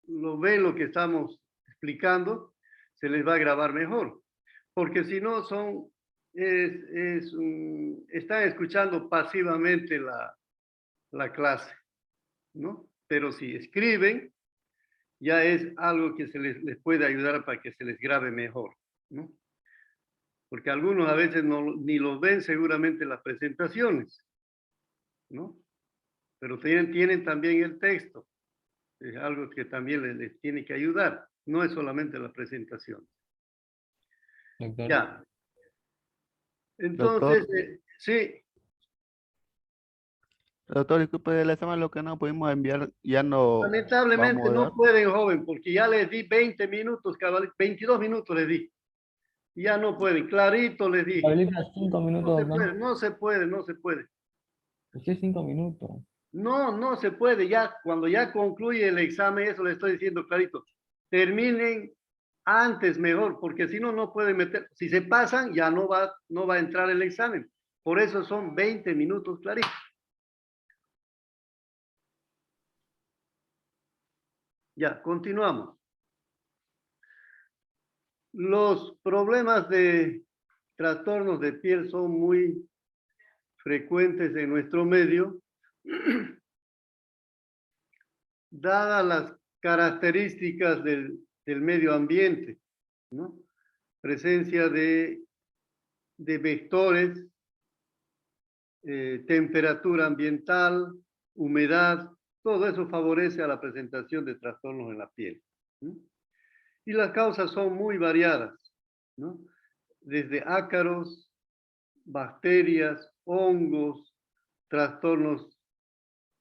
lo ven lo que estamos explicando, se les va a grabar mejor. Porque si no están escuchando pasivamente la clase, ¿no? Pero si escriben, ya es algo que les puede ayudar para que se les grabe mejor, ¿no? Porque algunos a veces ni los ven seguramente las presentaciones, ¿no? Pero tienen también el texto. Es algo que también les tiene que ayudar. No es solamente la presentación. Doctor. Ya. Doctor. Entonces, sí. Doctor, disculpe el examen, lo que no pudimos enviar, ya no Lamentablemente vamos a no dar. pueden, joven, porque ya les di 20 minutos, 22 minutos les di. Ya no pueden, clarito les dije. Habilita 5 minutos, No se doctor. puede, no se puede, no se puede. ¿Por qué 5 minutos? No, no se puede. Ya, cuando ya concluye el examen, eso le estoy diciendo clarito. Terminen antes mejor, porque si no, no pueden meter. Si se pasan, ya no va a entrar el examen. Por eso son 20 minutos claritos. Ya, continuamos. Los problemas de trastornos de piel son muy frecuentes en nuestro medio, dadas las características del medio ambiente, ¿no? Presencia de vectores, temperatura ambiental, humedad, todo eso favorece a la presentación de trastornos en la piel, ¿no? Y las causas son muy variadas, ¿no? Desde ácaros, bacterias, hongos, trastornos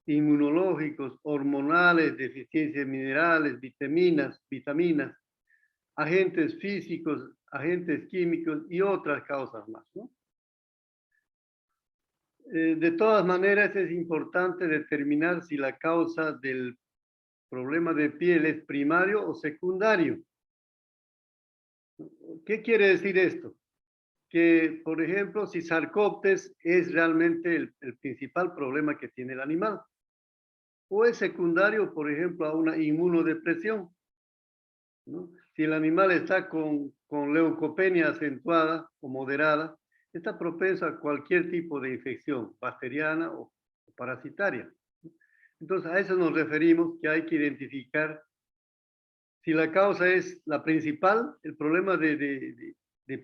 inmunológicos, hormonales, deficiencias de minerales, vitaminas, agentes físicos, agentes químicos y otras causas más, ¿no? De todas maneras, es importante determinar si la causa del problema de piel es primario o secundario. ¿Qué quiere decir esto? Que, por ejemplo, si Sarcoptes es realmente el principal problema que tiene el animal, o es secundario, por ejemplo, a una inmunodepresión, ¿no? Si el animal está con leucopenia acentuada o moderada, está propenso a cualquier tipo de infección bacteriana o parasitaria. Entonces, a eso nos referimos, que hay que identificar si la causa es la principal, el problema de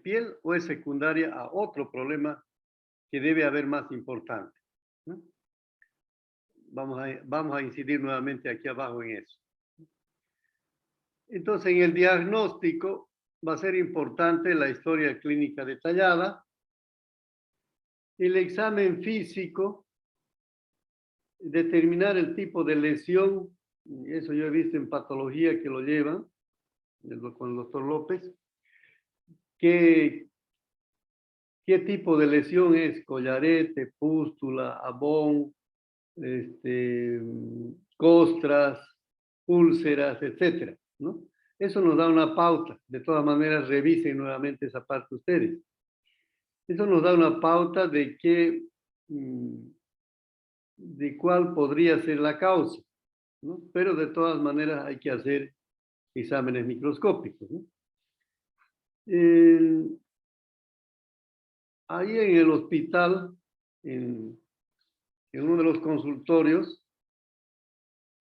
piel, o es secundaria a otro problema que debe haber más importante, ¿no? Vamos a incidir nuevamente aquí abajo en eso. Entonces, en el diagnóstico va a ser importante la historia clínica detallada, el examen físico, determinar el tipo de lesión, eso yo he visto en patología que lo llevan, con el doctor López, qué tipo de lesión es, collarete, pústula, abón, costras, úlceras, etcétera, ¿no? Eso nos da una pauta. De todas maneras, revisen nuevamente esa parte ustedes. Eso nos da una pauta de cuál podría ser la causa, ¿no? Pero de todas maneras hay que hacer exámenes microscópicos, ¿no? Ahí en el hospital, en uno de los consultorios,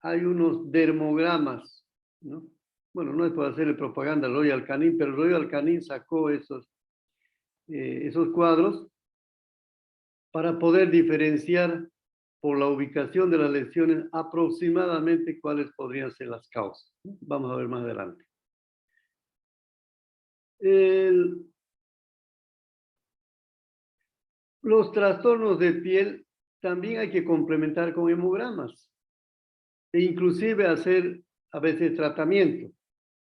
hay unos dermogramas, ¿no? Bueno, no es por hacerle propaganda al Royal Canin, pero el Royal Canin sacó esos cuadros para poder diferenciar por la ubicación de las lesiones aproximadamente cuáles podrían ser las causas. Vamos a ver más adelante. Los trastornos de piel también hay que complementar con hemogramas e inclusive hacer a veces tratamiento,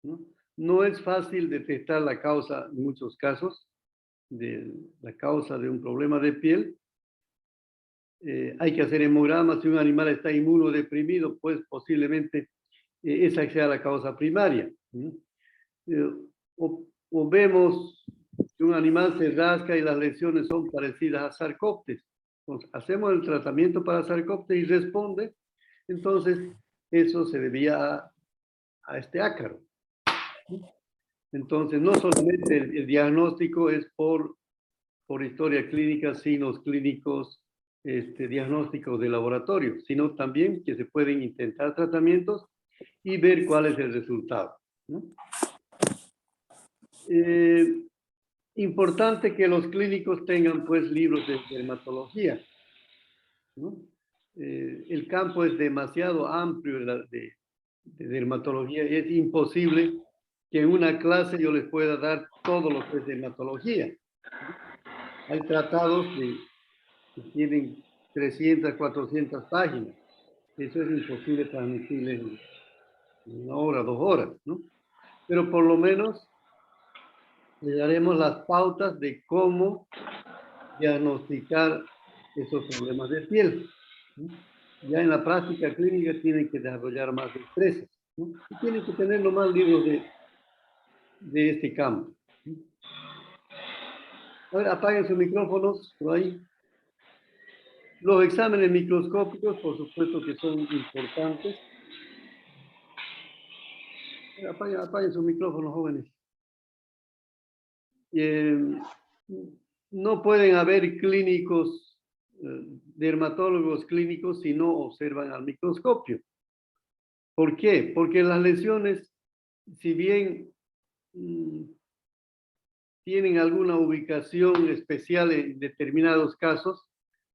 ¿no? No es fácil detectar la causa en muchos casos, la causa de un problema de piel. Hay que hacer hemogramas. Si un animal está inmunodeprimido, pues posiblemente esa sea la causa primaria, ¿no? O vemos que un animal se rasca y las lesiones son parecidas a Sarcoptes. Entonces, hacemos el tratamiento para Sarcoptes y responde. Entonces, eso se debía a este ácaro. Entonces, no solamente el diagnóstico es por historia clínica, signos clínicos, diagnósticos de laboratorio, sino también que se pueden intentar tratamientos y ver cuál es el resultado, ¿no? Importante que los clínicos tengan pues libros de dermatología, ¿no? El campo es demasiado amplio de dermatología y es imposible que en una clase yo les pueda dar todo lo que es dermatología. Hay tratados que tienen 300, 400 páginas. Eso es imposible transmitirles en 1 hora, 2 horas, ¿no? Pero por lo menos le daremos las pautas de cómo diagnosticar esos problemas de piel, ¿no? Ya en la práctica clínica tienen que desarrollar más destrezas, ¿no? Y tienen que tener nomás libros de este campo, ¿no? A ver, apaguen sus micrófonos por ahí. Los exámenes microscópicos, por supuesto que son importantes. Apaguen sus micrófonos, jóvenes. No pueden haber clínicos, dermatólogos clínicos si no observan al microscopio. ¿Por qué? Porque las lesiones, si bien tienen alguna ubicación especial en determinados casos,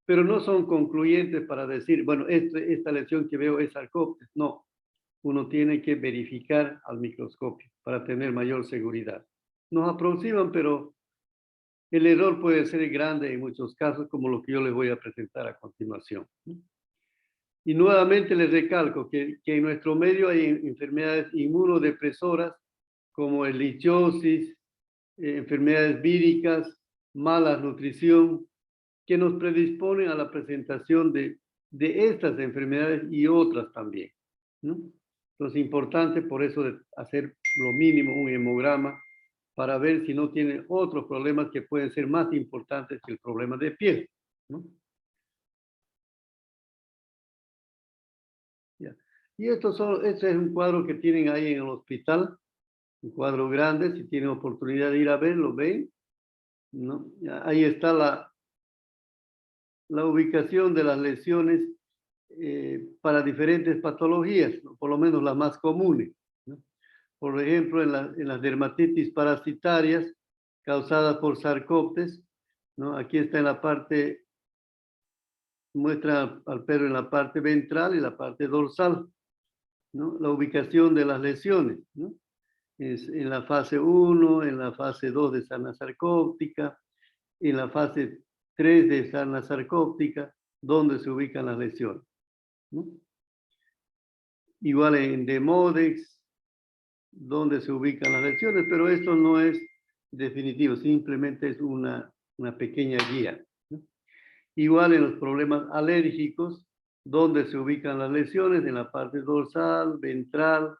pero no son concluyentes para decir, bueno, esta lesión que veo es sarcóptes. No, uno tiene que verificar al microscopio para tener mayor seguridad. Nos aproximan, pero el error puede ser grande en muchos casos, como lo que yo les voy a presentar a continuación. Y nuevamente les recalco que en nuestro medio hay enfermedades inmunodepresoras como el lichiosis, enfermedades víricas, mala nutrición, que nos predisponen a la presentación de estas enfermedades y otras también, ¿no? Entonces, importante por eso de hacer lo mínimo un hemograma para ver si no tiene otros problemas que pueden ser más importantes que el problema de piel, ¿no? Ya. Y este es un cuadro que tienen ahí en el hospital, un cuadro grande, si tienen oportunidad de ir a verlo, ven, ¿no? Ya, ahí está la ubicación de las lesiones para diferentes patologías, ¿no? Por lo menos las más comunes, ¿no? Por ejemplo, en las dermatitis parasitarias causadas por sarcóptes, ¿no? Aquí está en la parte, muestra al perro en la parte ventral y la parte dorsal, ¿no? La ubicación de las lesiones, ¿no? Es en la fase 1, en la fase 2 de sarna sarcóptica, en la fase 3 de sarna sarcóptica, donde se ubican las lesiones, ¿no? Igual en Demodex, donde se ubican las lesiones, pero esto no es definitivo, simplemente es una pequeña guía, ¿no? Igual en los problemas alérgicos, donde se ubican las lesiones, en la parte dorsal, ventral,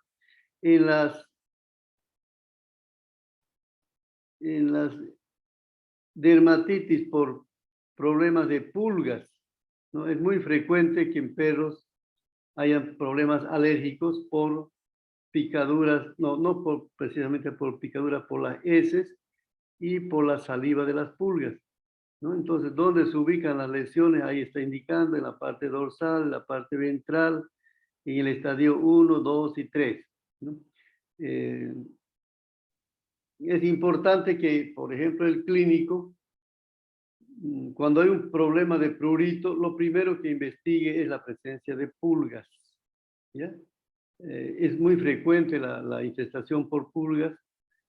en las dermatitis por problemas de pulgas, ¿no? Es muy frecuente que en perros hayan problemas alérgicos por picaduras, no precisamente por picaduras, por las heces y por la saliva de las pulgas, ¿no? Entonces, ¿dónde se ubican las lesiones? Ahí está indicando en la parte dorsal, en la parte ventral, en el estadio 1, 2 y 3, ¿no? Es importante que, por ejemplo, el clínico, cuando hay un problema de prurito, lo primero que investigue es la presencia de pulgas, ¿ya? Es muy frecuente la infestación por pulgas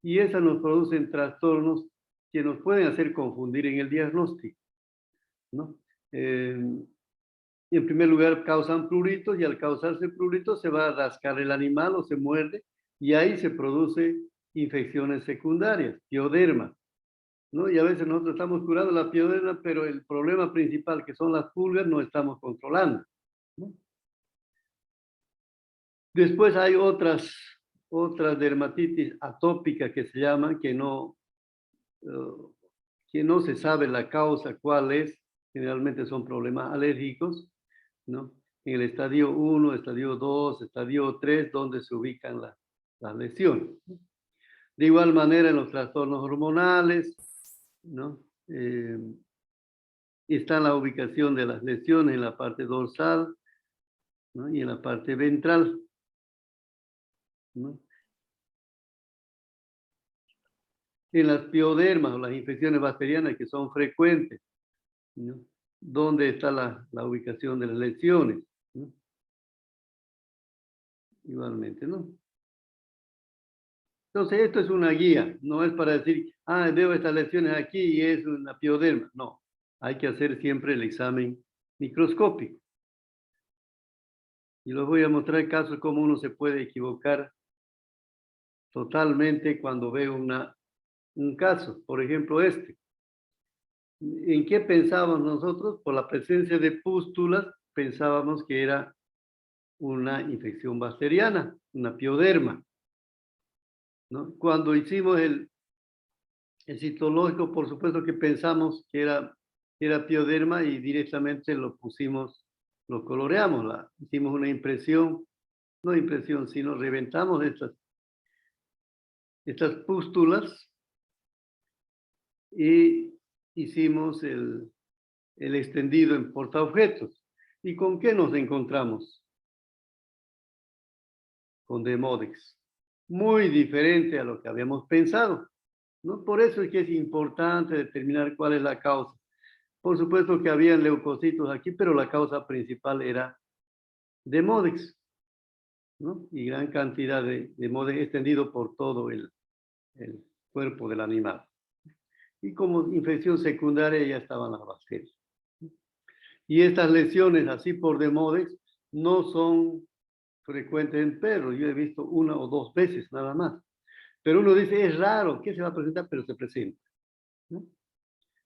y esas nos producen trastornos que nos pueden hacer confundir en el diagnóstico, ¿no? En primer lugar, causan pruritos y al causarse pruritos se va a rascar el animal o se muerde y ahí se produce infecciones secundarias, pioderma, ¿no? Y a veces nosotros estamos curando la pioderma, pero el problema principal, que son las pulgas, no estamos controlando, ¿no? Después hay otras dermatitis atópicas que se llaman, que no se sabe la causa, cuál es. Generalmente son problemas alérgicos, ¿no? en el estadio 1, estadio 2, estadio 3, donde se ubican las lesiones. De igual manera, en los trastornos hormonales, ¿no? Está la ubicación de las lesiones en la parte dorsal, ¿no? Y en la parte ventral, ¿no? En las piodermas o las infecciones bacterianas que son frecuentes, ¿no? ¿Dónde está la ubicación de las lesiones? ¿No? Igualmente, ¿no? Entonces, esto es una guía, no es para decir, veo estas lesiones aquí y es una pioderma. No, hay que hacer siempre el examen microscópico. Y les voy a mostrar casos cómo uno se puede equivocar totalmente cuando ve un caso. Por ejemplo, este. ¿En qué pensábamos nosotros? Por la presencia de pústulas, pensábamos que era una infección bacteriana, una pioderma, ¿no? Cuando hicimos el citológico, por supuesto que pensamos que era pioderma y directamente lo pusimos, lo coloreamos, hicimos una impresión, no impresión, sino reventamos estas pústulas y hicimos el extendido en portaobjetos. ¿Y con qué nos encontramos? Con Demodex. Muy diferente a lo que habíamos pensado, ¿no? Por eso es que es importante determinar cuál es la causa. Por supuesto que había leucocitos aquí, pero la causa principal era Demodex, ¿no? Y gran cantidad de Demodex extendido por todo el cuerpo del animal. Y como infección secundaria ya estaban las bacterias. Y estas lesiones así por Demodex no son frecuentes en perros. Yo he visto 1 o 2 veces nada más. Pero uno dice, es raro, ¿qué se va a presentar? Pero se presenta, ¿no?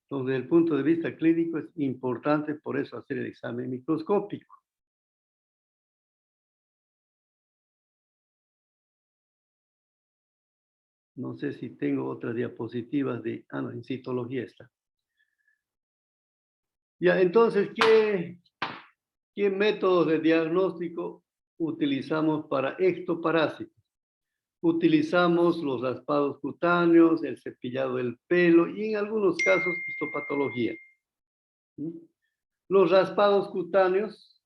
Entonces, desde el punto de vista clínico es importante por eso hacer el examen microscópico. No sé si tengo otras diapositivas no, en citología está. Ya, entonces, ¿qué métodos de diagnóstico utilizamos para ectoparásitos? Utilizamos los raspados cutáneos, el cepillado del pelo y en algunos casos histopatología. Los raspados cutáneos,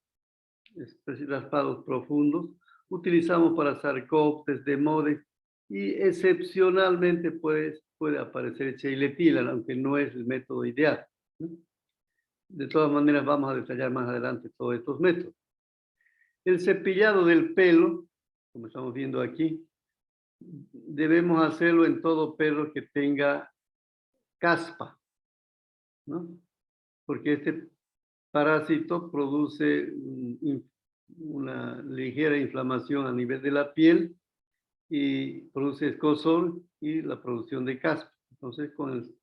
raspados profundos, utilizamos para Sarcoptes, Demodex y excepcionalmente puede aparecer Sheilettila, aunque no es el método ideal. De todas maneras vamos a detallar más adelante todos estos métodos. El cepillado del pelo, como estamos viendo aquí, debemos hacerlo en todo perro que tenga caspa, ¿no? Porque este parásito produce una ligera inflamación a nivel de la piel y produce escozor y la producción de caspa. Entonces, con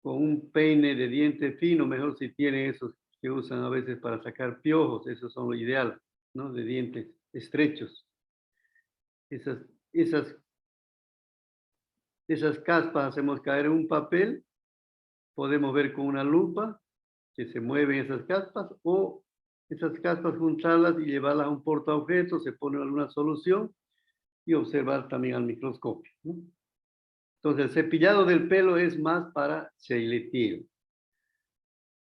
un peine de diente fino, mejor si tienen esos que usan a veces para sacar piojos, esos son lo ideal, ¿no? De dientes estrechos. Esas caspas hacemos caer en un papel, podemos ver con una lupa que se mueven esas caspas o esas caspas juntarlas y llevarlas a un portaobjetos, se pone alguna solución y observar también al microscopio, ¿no? Entonces el cepillado del pelo es más para Sheilettila.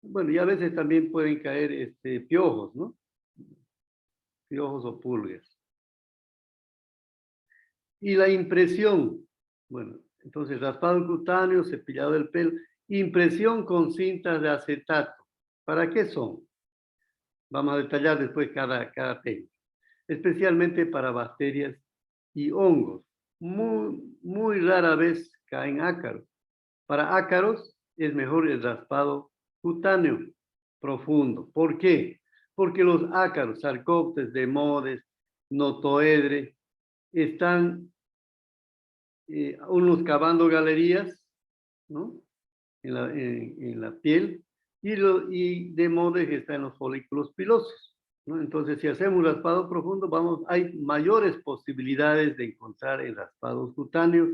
Bueno, y a veces también pueden caer piojos, ¿no? Piojos o pulgas. Y la impresión, bueno, entonces raspado cutáneo, cepillado del pelo, impresión con cintas de acetato. ¿Para qué son? Vamos a detallar después cada técnica. Especialmente para bacterias y hongos. Muy rara vez caen ácaros. Para ácaros es mejor el raspado cutáneo profundo. ¿Por qué? Porque los ácaros, Sarcoptes, Demodex, Notoedre, están unos cavando galerías, ¿no? En la piel y Demodex está en los folículos pilosos, ¿no? Entonces, si hacemos un raspado profundo, hay mayores posibilidades de encontrar en raspados cutáneos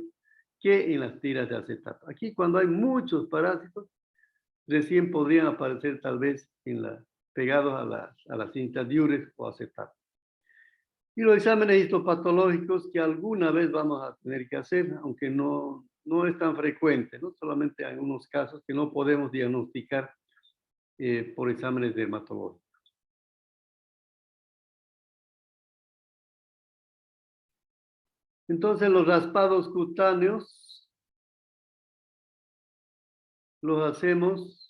que en las tiras de acetato. Aquí, cuando hay muchos parásitos, recién podrían aparecer tal vez en la pegados a la cinta diurex o acetato. Y los exámenes histopatológicos que alguna vez vamos a tener que hacer, aunque no es tan frecuente, ¿no? Solamente hay unos casos que no podemos diagnosticar por exámenes dermatológicos. Entonces los raspados cutáneos los hacemos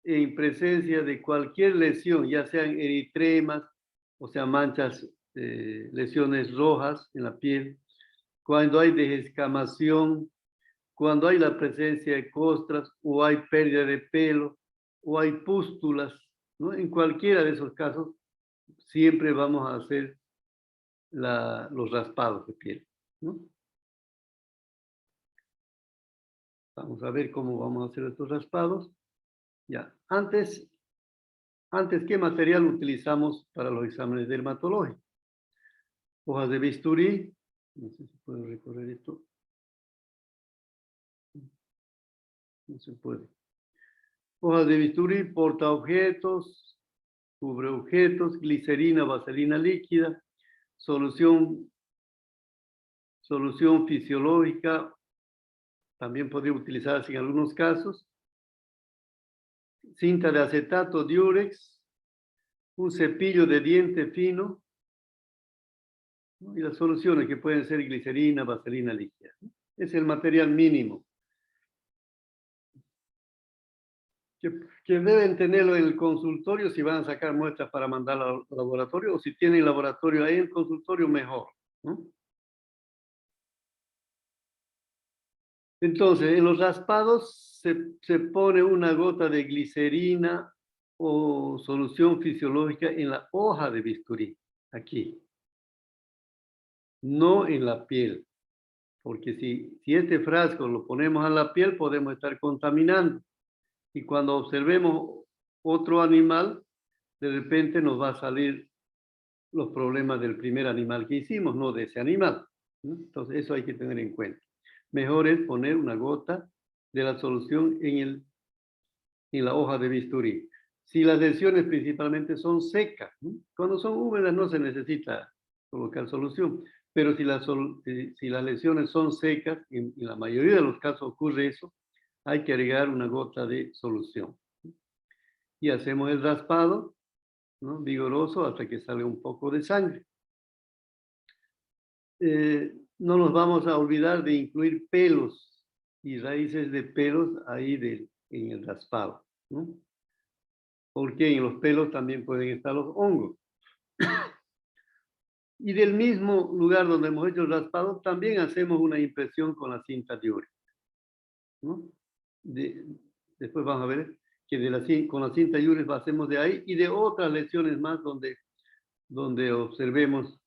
en presencia de cualquier lesión, ya sean eritremas, o sea, manchas, lesiones rojas en la piel, cuando hay desescamación, cuando hay la presencia de costras o hay pérdida de pelo o hay pústulas, ¿no? En cualquiera de esos casos siempre vamos a hacer los raspados de piel, ¿no? Vamos a ver cómo vamos a hacer estos raspados. Ya, antes, ¿qué material utilizamos para los exámenes dermatológicos? Hojas de bisturí, no sé si puedo recorrer esto. No se puede. Hojas de bisturí, portaobjetos, cubreobjetos, glicerina, vaselina líquida, solución fisiológica, también podría utilizarse en algunos casos, cinta de acetato diurex, un cepillo de diente fino, ¿no? Y las soluciones que pueden ser glicerina, vaselina líquida. Es el material mínimo que deben tenerlo en el consultorio si van a sacar muestras para mandar al laboratorio, o si tienen laboratorio ahí en el consultorio, mejor, ¿no? Entonces, en los raspados se pone una gota de glicerina o solución fisiológica en la hoja de bisturí, aquí, no en la piel, porque si este frasco lo ponemos a la piel, podemos estar contaminando. Y cuando observemos otro animal, de repente nos va a salir los problemas del primer animal que hicimos, no de ese animal, ¿no? Entonces, eso hay que tener en cuenta. Mejor es poner una gota de la solución en la hoja de bisturí. Si las lesiones principalmente son secas, ¿no? Cuando son húmedas no se necesita colocar solución, pero si las lesiones son secas, en la mayoría de los casos ocurre eso, hay que agregar una gota de solución. Y hacemos el raspado, ¿no? Vigoroso hasta que salga un poco de sangre. No nos vamos a olvidar de incluir pelos y raíces de pelos ahí en el raspado, ¿no? Porque en los pelos también pueden estar los hongos. Y del mismo lugar donde hemos hecho el raspado, también hacemos una impresión con la cinta diurex, ¿no? Después vamos a ver que con la cinta diurex hacemos de ahí y de otras lesiones más donde observemos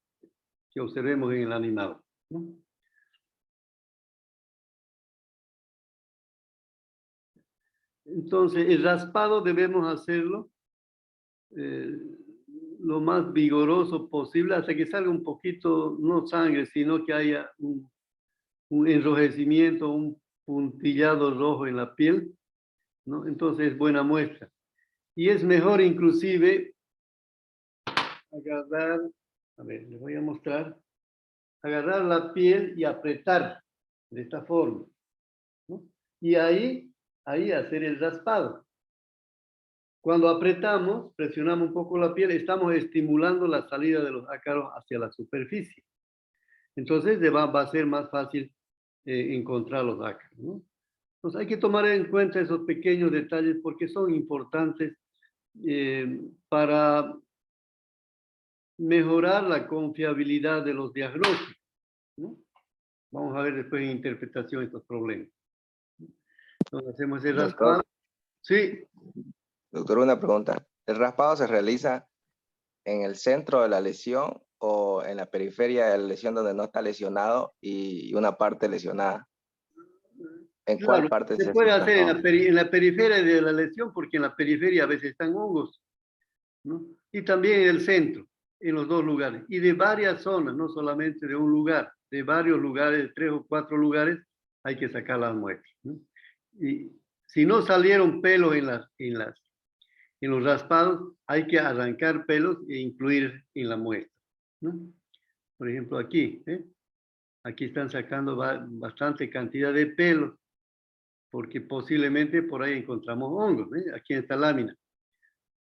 en el animal, ¿no? Entonces, el raspado debemos hacerlo lo más vigoroso posible hasta que salga un poquito, no sangre, sino que haya un enrojecimiento, un puntillado rojo en la piel, ¿no? Entonces es buena muestra. Y es mejor inclusive agarrar, a ver, les voy a mostrar, agarrar la piel y apretar de esta forma, ¿no? Y ahí hacer el raspado. Cuando apretamos, presionamos un poco la piel, estamos estimulando la salida de los ácaros hacia la superficie. Entonces va a ser más fácil encontrar los ácaros, ¿no? Entonces hay que tomar en cuenta esos pequeños detalles porque son importantes para mejorar la confiabilidad de los diagnósticos, ¿no? Vamos a ver después en interpretación estos problemas. Entonces hacemos el raspado. Sí. Doctor, una pregunta. ¿El raspado se realiza en el centro de la lesión o en la periferia de la lesión donde no está lesionado y una parte lesionada? ¿En cuál parte se puede hacer en la periferia de la lesión porque en la periferia a veces están hongos, ¿no? Y también en el centro, en los dos lugares. Y de varias zonas, no solamente de un lugar, de varios lugares, de 3 o 4 lugares, hay que sacar las muestras, ¿no? Y si no salieron pelos En los raspados hay que arrancar pelos e incluir en la muestra, ¿no? Por ejemplo, aquí, aquí están sacando bastante cantidad de pelos, porque posiblemente por ahí encontramos hongos, aquí en esta lámina,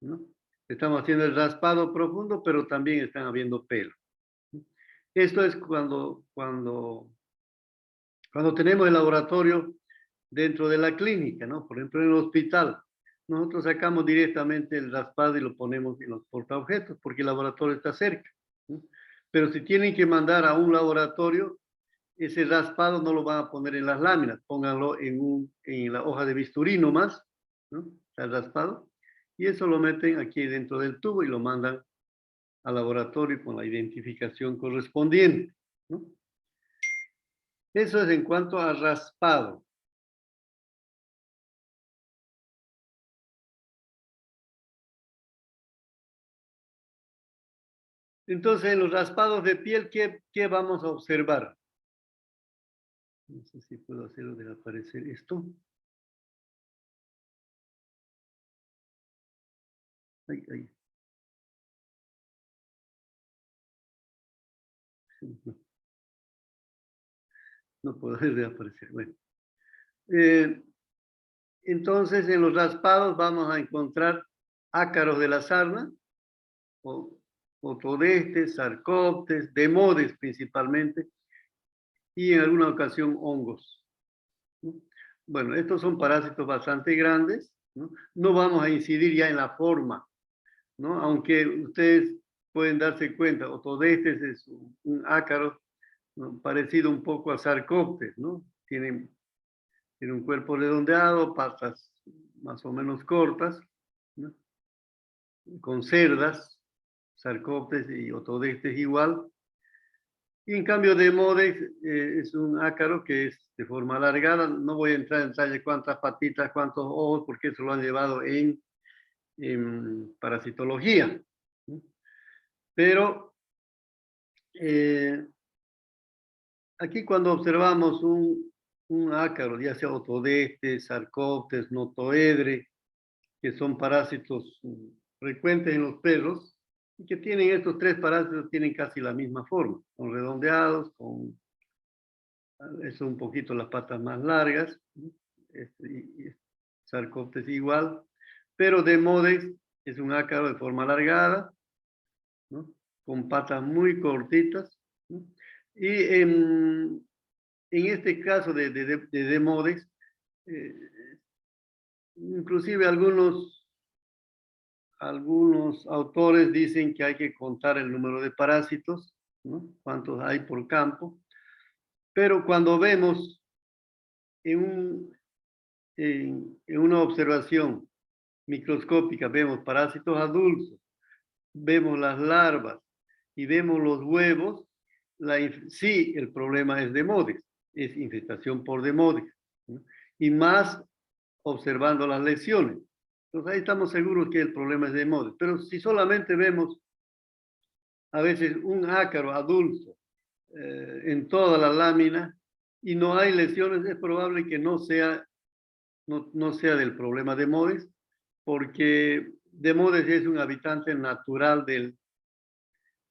¿no? Estamos haciendo el raspado profundo, pero también están habiendo pelos. Esto es cuando tenemos el laboratorio dentro de la clínica, ¿no? Por ejemplo, en el hospital, nosotros sacamos directamente el raspado y lo ponemos en los portaobjetos, porque el laboratorio está cerca, ¿no? Pero si tienen que mandar a un laboratorio, ese raspado no lo van a poner en las láminas, pónganlo en la hoja de bisturí nomás, ¿no? El raspado, y eso lo meten aquí dentro del tubo y lo mandan al laboratorio con la identificación correspondiente, ¿no? Eso es en cuanto a raspado. Entonces, en los raspados de piel, ¿qué vamos a observar? No sé si puedo hacerlo desaparecer esto. Ahí. No, no puedo hacer desaparecer. Bueno. Entonces, en los raspados vamos a encontrar ácaros de la sarna, otodestes, sarcoptes, demodes principalmente, y en alguna ocasión hongos, ¿no? Bueno, estos son parásitos bastante grandes, ¿no? No vamos a incidir ya en la forma, ¿no? Aunque ustedes pueden darse cuenta, otodestes es un ácaro, ¿no? Parecido un poco a sarcoptes, ¿no? Tiene un cuerpo redondeado, patas más o menos cortas, ¿no? Con cerdas, sarcoptes y otodestes igual. Y en cambio Demodex es un ácaro que es de forma alargada. No voy a entrar en detalle cuántas patitas, cuántos ojos, porque eso lo han llevado en parasitología, ¿no? Pero aquí cuando observamos un ácaro, ya sea otodestes, sarcoptes, notoedre, que son parásitos frecuentes en los perros, y que tienen estos tres parásitos, tienen casi la misma forma, son redondeados, con eso un poquito las patas más largas, y sarcoptes igual, pero Demodex es un ácaro de forma alargada, ¿no? Con patas muy cortitas, ¿no? Y en este caso de Demodex, inclusive algunos autores dicen que hay que contar el número de parásitos, ¿no? Cuántos hay por campo, pero cuando vemos en una observación microscópica, vemos parásitos adultos, vemos las larvas y vemos los huevos, sí, el problema es Demodex, es infestación por Demodex, ¿no? Y más observando las lesiones. Entonces ahí estamos seguros que el problema es Demodex. Pero si solamente vemos a veces un ácaro adulto en toda la lámina y no hay lesiones, es probable que no sea del problema Demodex, porque Demodex es un habitante natural de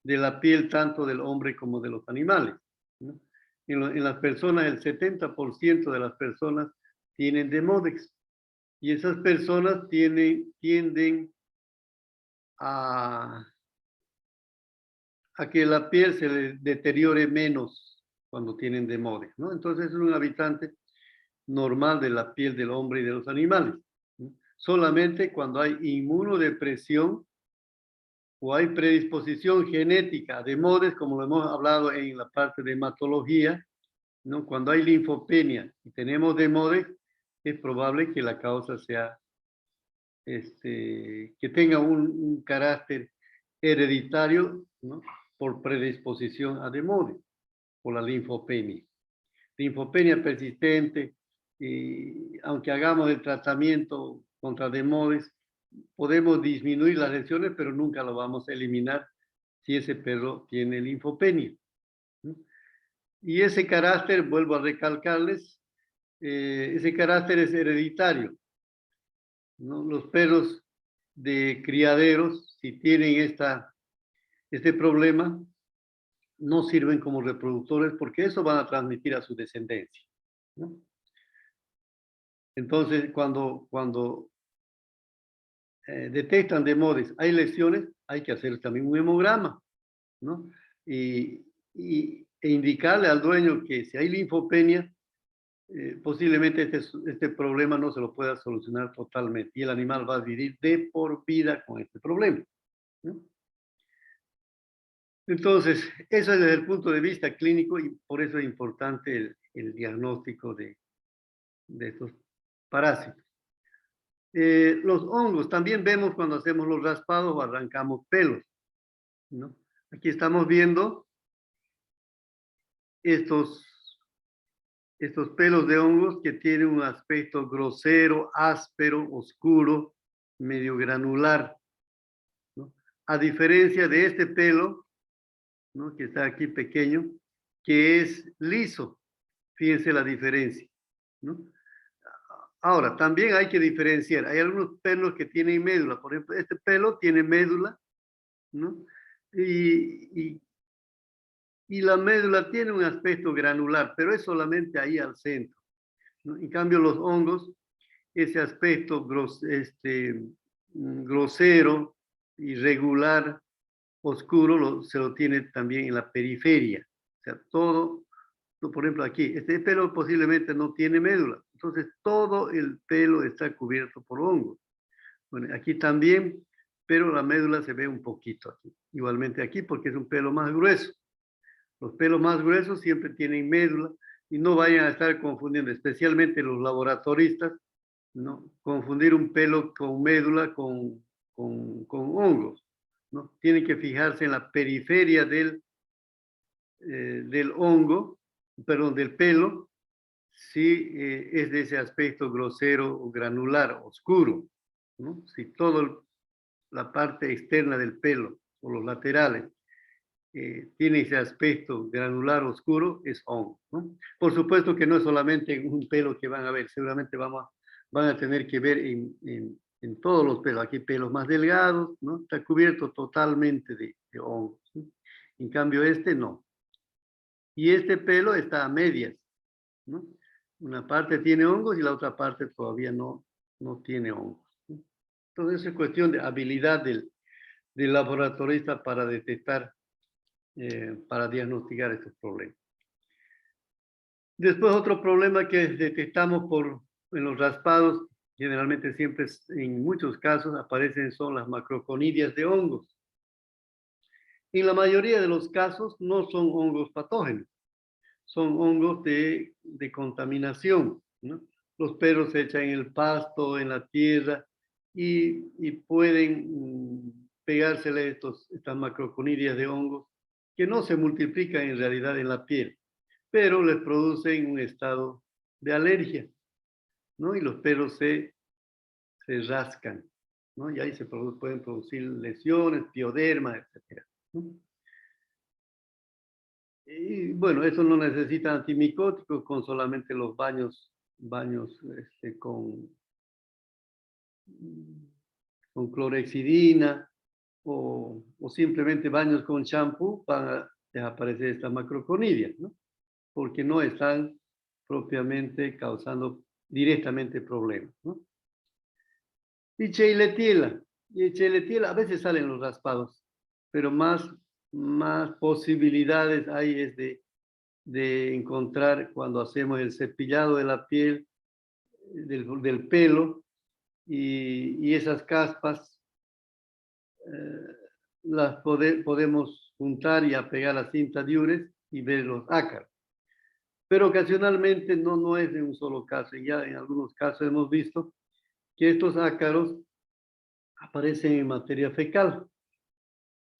la piel tanto del hombre como de los animales, ¿no? En las personas, el 70% de las personas tienen Demodex, y esas personas tienden a que la piel se les deteriore menos cuando tienen Demodex, ¿no? Entonces es un habitante normal de la piel del hombre y de los animales, ¿no? Solamente cuando hay inmunodepresión o hay predisposición genética a Demodex, como lo hemos hablado en la parte de hematología, ¿no? Cuando hay linfopenia y tenemos Demodex, es probable que la causa sea que tenga un carácter hereditario, ¿no? Por predisposición a Demodex, por la linfopenia. Linfopenia persistente, y aunque hagamos el tratamiento contra Demodex, podemos disminuir las lesiones, pero nunca lo vamos a eliminar si ese perro tiene linfopenia, ¿no? Y ese carácter, vuelvo a recalcarles, ese carácter es hereditario, ¿no? Los perros de criaderos, si tienen este problema, no sirven como reproductores porque eso van a transmitir a su descendencia, ¿no? Entonces, cuando detectan de modos hay lesiones, hay que hacer también un hemograma, ¿no? E indicarle al dueño que si hay linfopenia, posiblemente este problema no se lo pueda solucionar totalmente y el animal va a vivir de por vida con este problema, ¿no? Entonces, eso es desde el punto de vista clínico y por eso es importante el diagnóstico de estos parásitos. Los hongos, también vemos cuando hacemos los raspados o arrancamos pelos, ¿no? Aquí estamos viendo estos pelos de hongos que tienen un aspecto grosero, áspero, oscuro, medio granular, ¿no? A diferencia de este pelo, ¿no? Que está aquí pequeño, que es liso. Fíjense la diferencia, ¿no? Ahora, también hay que diferenciar. Hay algunos pelos que tienen médula. Por ejemplo, este pelo tiene médula, ¿no? Y la médula tiene un aspecto granular, pero es solamente ahí al centro, ¿no? En cambio, los hongos, ese aspecto grosero, irregular, oscuro, se lo tiene también en la periferia. O sea, todo, por ejemplo, aquí, este pelo posiblemente no tiene médula. Entonces, todo el pelo está cubierto por hongos. Bueno, aquí también, pero la médula se ve un poquito aquí. Igualmente aquí, porque es un pelo más grueso. Los pelos más gruesos siempre tienen médula y no vayan a estar confundiendo, especialmente los laboratoristas, ¿no? Confundir un pelo con médula con hongos, ¿no? Tienen que fijarse en la periferia del hongo, perdón, del pelo, si es de ese aspecto grosero o granular, oscuro, ¿no? Si toda la parte externa del pelo o los laterales tiene ese aspecto granular oscuro, es hongo, ¿no? Por supuesto que no es solamente un pelo que van a ver, seguramente van a tener que ver en todos los pelos. Aquí pelos más delgados, ¿no? Está cubierto totalmente de hongos, ¿no? En cambio este no. Y este pelo está a medias, ¿no? Una parte tiene hongos y la otra parte todavía no tiene hongos, ¿no? Entonces es cuestión de habilidad del laboratorista para detectar, para diagnosticar estos problemas. Después otro problema que detectamos en los raspados, generalmente siempre en muchos casos aparecen son las macroconidias de hongos. En la mayoría de los casos no son hongos patógenos, son hongos de contaminación, ¿no? Los perros se echan en el pasto, en la tierra y pueden pegársele estas macroconidias de hongos que no se multiplican en realidad en la piel, pero les producen un estado de alergia, ¿no? Y los perros se rascan, ¿no? Y ahí pueden producir lesiones, pioderma, etc., ¿no? Y bueno, eso no necesita antimicóticos, con solamente los baños con clorexidina o simplemente baños con champú van a desaparecer estas macroconidias, ¿no? Porque no están propiamente causando directamente problemas, ¿no? Y Sheiletila a veces salen los raspados, pero más posibilidades hay es de encontrar cuando hacemos el cepillado de la piel, del pelo, y esas caspas las podemos juntar y apegar a cinta diures y ver los ácaros. Pero ocasionalmente no es en un solo caso, ya en algunos casos hemos visto que estos ácaros aparecen en materia fecal,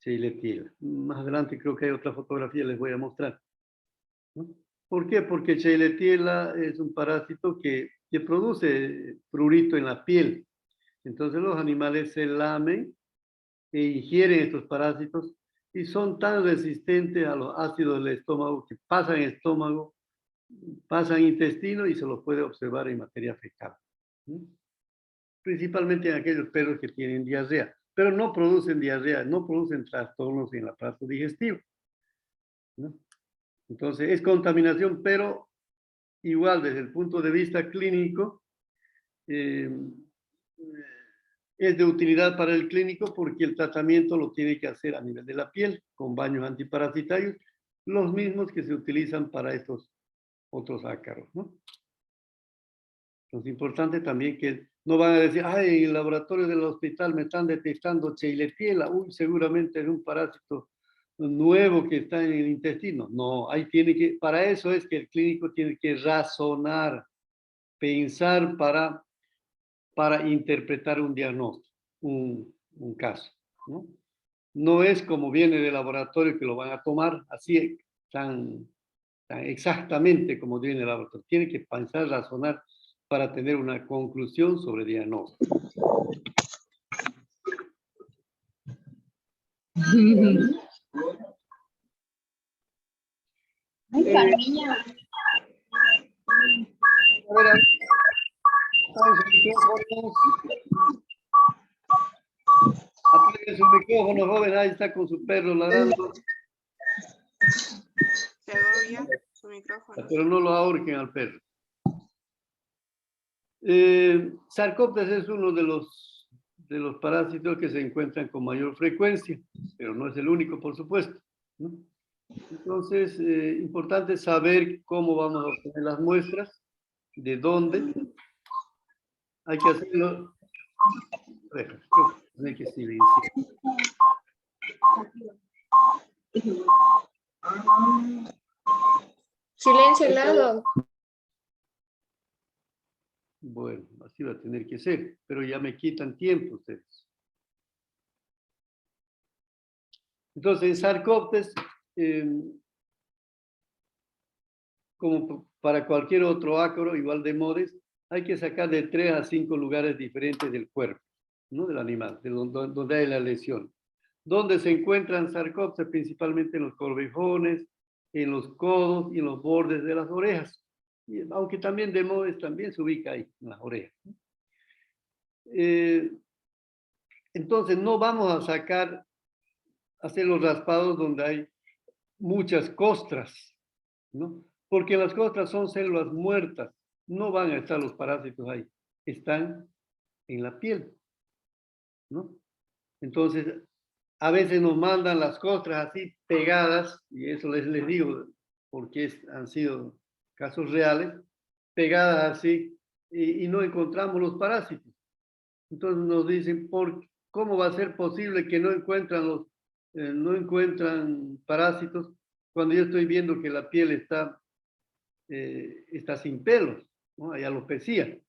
Sheiletila. Más adelante creo que hay otra fotografía, les voy a mostrar, ¿no? ¿Por qué? Porque Sheiletila es un parásito que produce prurito en la piel. Entonces los animales se lamen e ingieren estos parásitos y son tan resistentes a los ácidos del estómago que pasan estómago, pasan intestino y se los puede observar en materia fecal, ¿no? principalmente en aquellos perros que tienen diarrea, pero no producen diarrea, no producen trastornos en el aparato digestivo, ¿no? Entonces, es contaminación, pero igual desde el punto de vista clínico, es de utilidad para el clínico porque el tratamiento lo tiene que hacer a nivel de la piel, con baños antiparasitarios, los mismos que se utilizan para estos otros ácaros, ¿no? Entonces, importante también que no van a decir, ay, en el laboratorio del hospital me están detectando Sheilepiela, uy, seguramente es un parásito nuevo que está en el intestino. No, ahí tiene que, para eso es que el clínico tiene que razonar, pensar para interpretar un diagnóstico, un caso, ¿no? No es como viene del laboratorio que lo van a tomar así tan exactamente como viene del laboratorio. Tiene que pensar, razonar para tener una conclusión sobre diagnóstico. Ay, Carmiña. A ver, apaguen sus micrófonos. Apaguen su micrófono, joven, ahí está con su perro ladrando. Se agobia su micrófono. Pero no lo ahorquen al perro. Sarcópteros es uno de los parásitos que se encuentran con mayor frecuencia, pero no es el único, por supuesto, ¿no? Entonces, importante saber cómo vamos a obtener las muestras, de dónde. Hay que hacerlo. Hay que silenciar. Silencio al lado. Bueno, así va a tener que ser, pero ya me quitan tiempo ustedes. Entonces, en Sarcópteros, como para cualquier otro ácaro, igual de Modes, hay que sacar de 3 a 5 lugares diferentes del cuerpo, ¿no? Del animal, donde hay la lesión. ¿Dónde se encuentran Sarcópteros? Principalmente en los corvejones, en los codos y en los bordes de las orejas. Aunque también de Modes también se ubica ahí, en las orejas. Entonces, no vamos a hacer los raspados donde hay muchas costras, ¿no? Porque las costras son células muertas, no van a estar los parásitos ahí, están en la piel, ¿no? Entonces, a veces nos mandan las costras así pegadas, y eso les digo, porque han sido casos reales, pegadas así, y no encontramos los parásitos. Entonces nos dicen, ¿cómo va a ser posible que no encuentran parásitos cuando yo estoy viendo que la piel está sin pelos, ¿no? Hay alopecia,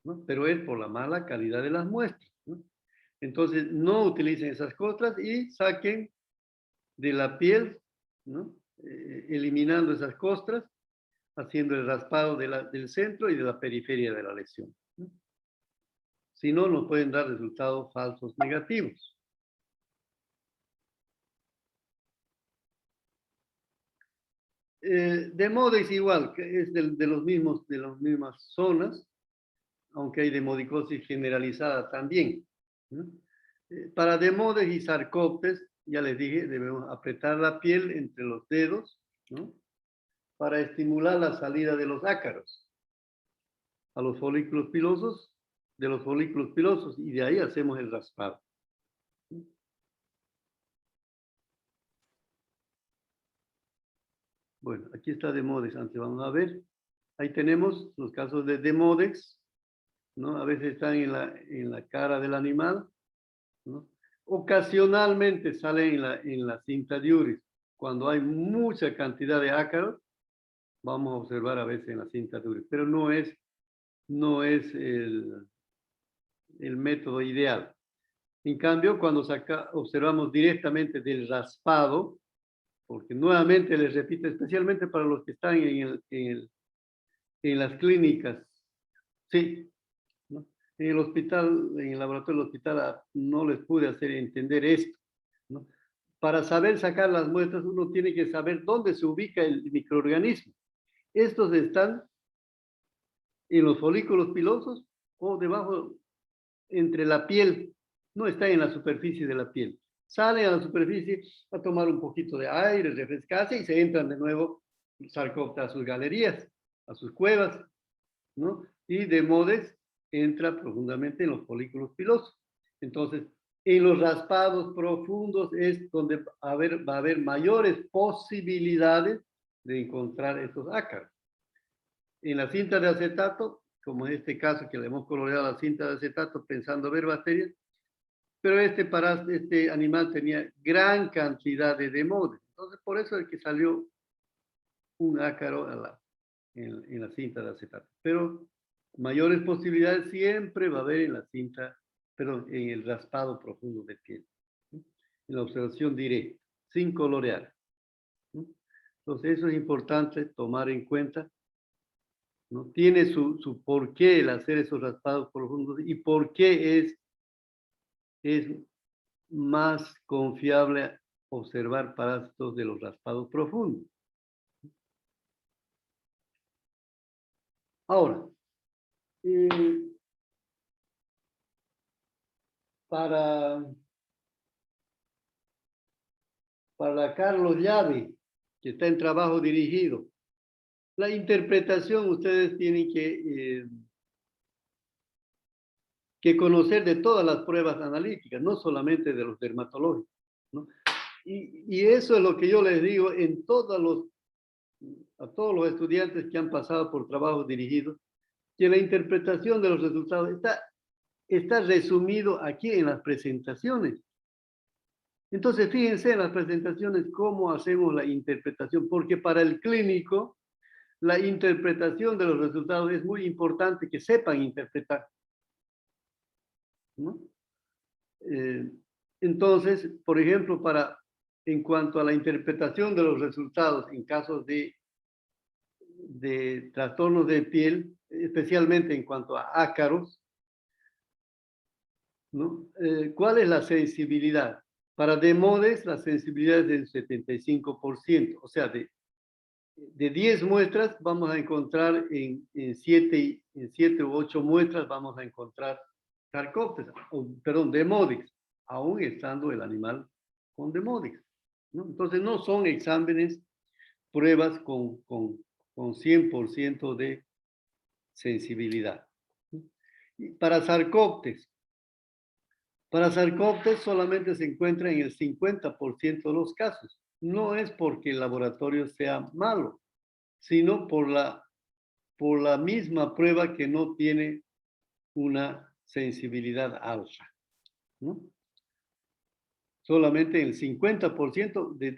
¿no? Pero es por la mala calidad de las muestras, ¿no? Entonces, no utilicen esas costras y saquen de la piel, ¿no? Eliminando esas costras, haciendo el raspado del centro y de la periferia de la lesión, ¿no? Si no, nos pueden dar resultados falsos negativos. Demodex igual, que es de las mismas zonas, aunque hay demodicosis generalizada también, ¿no? Para Demodex y Sarcópteros, ya les dije, debemos apretar la piel entre los dedos, ¿no? Para estimular la salida de los ácaros a los folículos pilosos, de los folículos pilosos, y de ahí hacemos el raspado. Bueno, aquí está Demodex, antes vamos a ver. Ahí tenemos los casos de Demodex, ¿no? A veces están en la cara del animal, ¿no? Ocasionalmente salen en la cinta diuris. Cuando hay mucha cantidad de ácaros, vamos a observar a veces en la cinta diuris, pero no es el método ideal. En cambio, cuando observamos directamente del raspado, porque nuevamente les repito, especialmente para los que están en las clínicas, sí, ¿no? En el hospital, en el laboratorio del hospital, no les pude hacer entender esto, ¿no? Para saber sacar las muestras, uno tiene que saber dónde se ubica el microorganismo. Estos están en los folículos pilosos o debajo entre la piel, no está en la superficie de la piel. Salen a la superficie a tomar un poquito de aire, refrescarse y se entran de nuevo Sarcópteros a sus galerías, a sus cuevas, ¿no? Y Demodex entra profundamente en los folículos pilosos. Entonces, en los raspados profundos es donde va a haber mayores posibilidades de encontrar estos ácaros. En la cinta de acetato, como en este caso que le hemos coloreado la cinta de acetato pensando ver bacterias, pero este animal tenía gran cantidad de Demodex. Entonces, por eso es que salió un ácaro en la cinta de acetato. Pero mayores posibilidades siempre va a haber en la cinta, perdón, en el raspado profundo de piel. En la observación directa, sin colorear. Entonces, eso es importante tomar en cuenta, ¿no? Tiene su porqué el hacer esos raspados profundos y por qué es más confiable observar parásitos de los raspados profundos. Ahora, para Carlos Llave, que está en trabajo dirigido, la interpretación ustedes tienen que conocer de todas las pruebas analíticas, no solamente de los dermatológicos, ¿no? Y eso es lo que yo les digo a todos los estudiantes que han pasado por trabajos dirigidos, que la interpretación de los resultados está resumido aquí en las presentaciones. Entonces, fíjense en las presentaciones cómo hacemos la interpretación, porque para el clínico, la interpretación de los resultados es muy importante que sepan interpretar, ¿no? Entonces, por ejemplo, en cuanto a la interpretación de los resultados en casos de trastornos de piel, especialmente en cuanto a ácaros, ¿no? ¿Cuál es la sensibilidad? Para Demodex, la sensibilidad es del 75%, o sea, de 10 muestras vamos a encontrar en 7 u 8 muestras vamos a encontrar Sarcópteros, perdón, Demodex, aún estando el animal con Demodex, ¿no? Entonces no son exámenes, pruebas con 100% de sensibilidad. Y para Sarcópteros solamente se encuentra en el 50% de los casos. No es porque el laboratorio sea malo, sino por la misma prueba que no tiene una sensibilidad alta, ¿no? Solamente el 50% de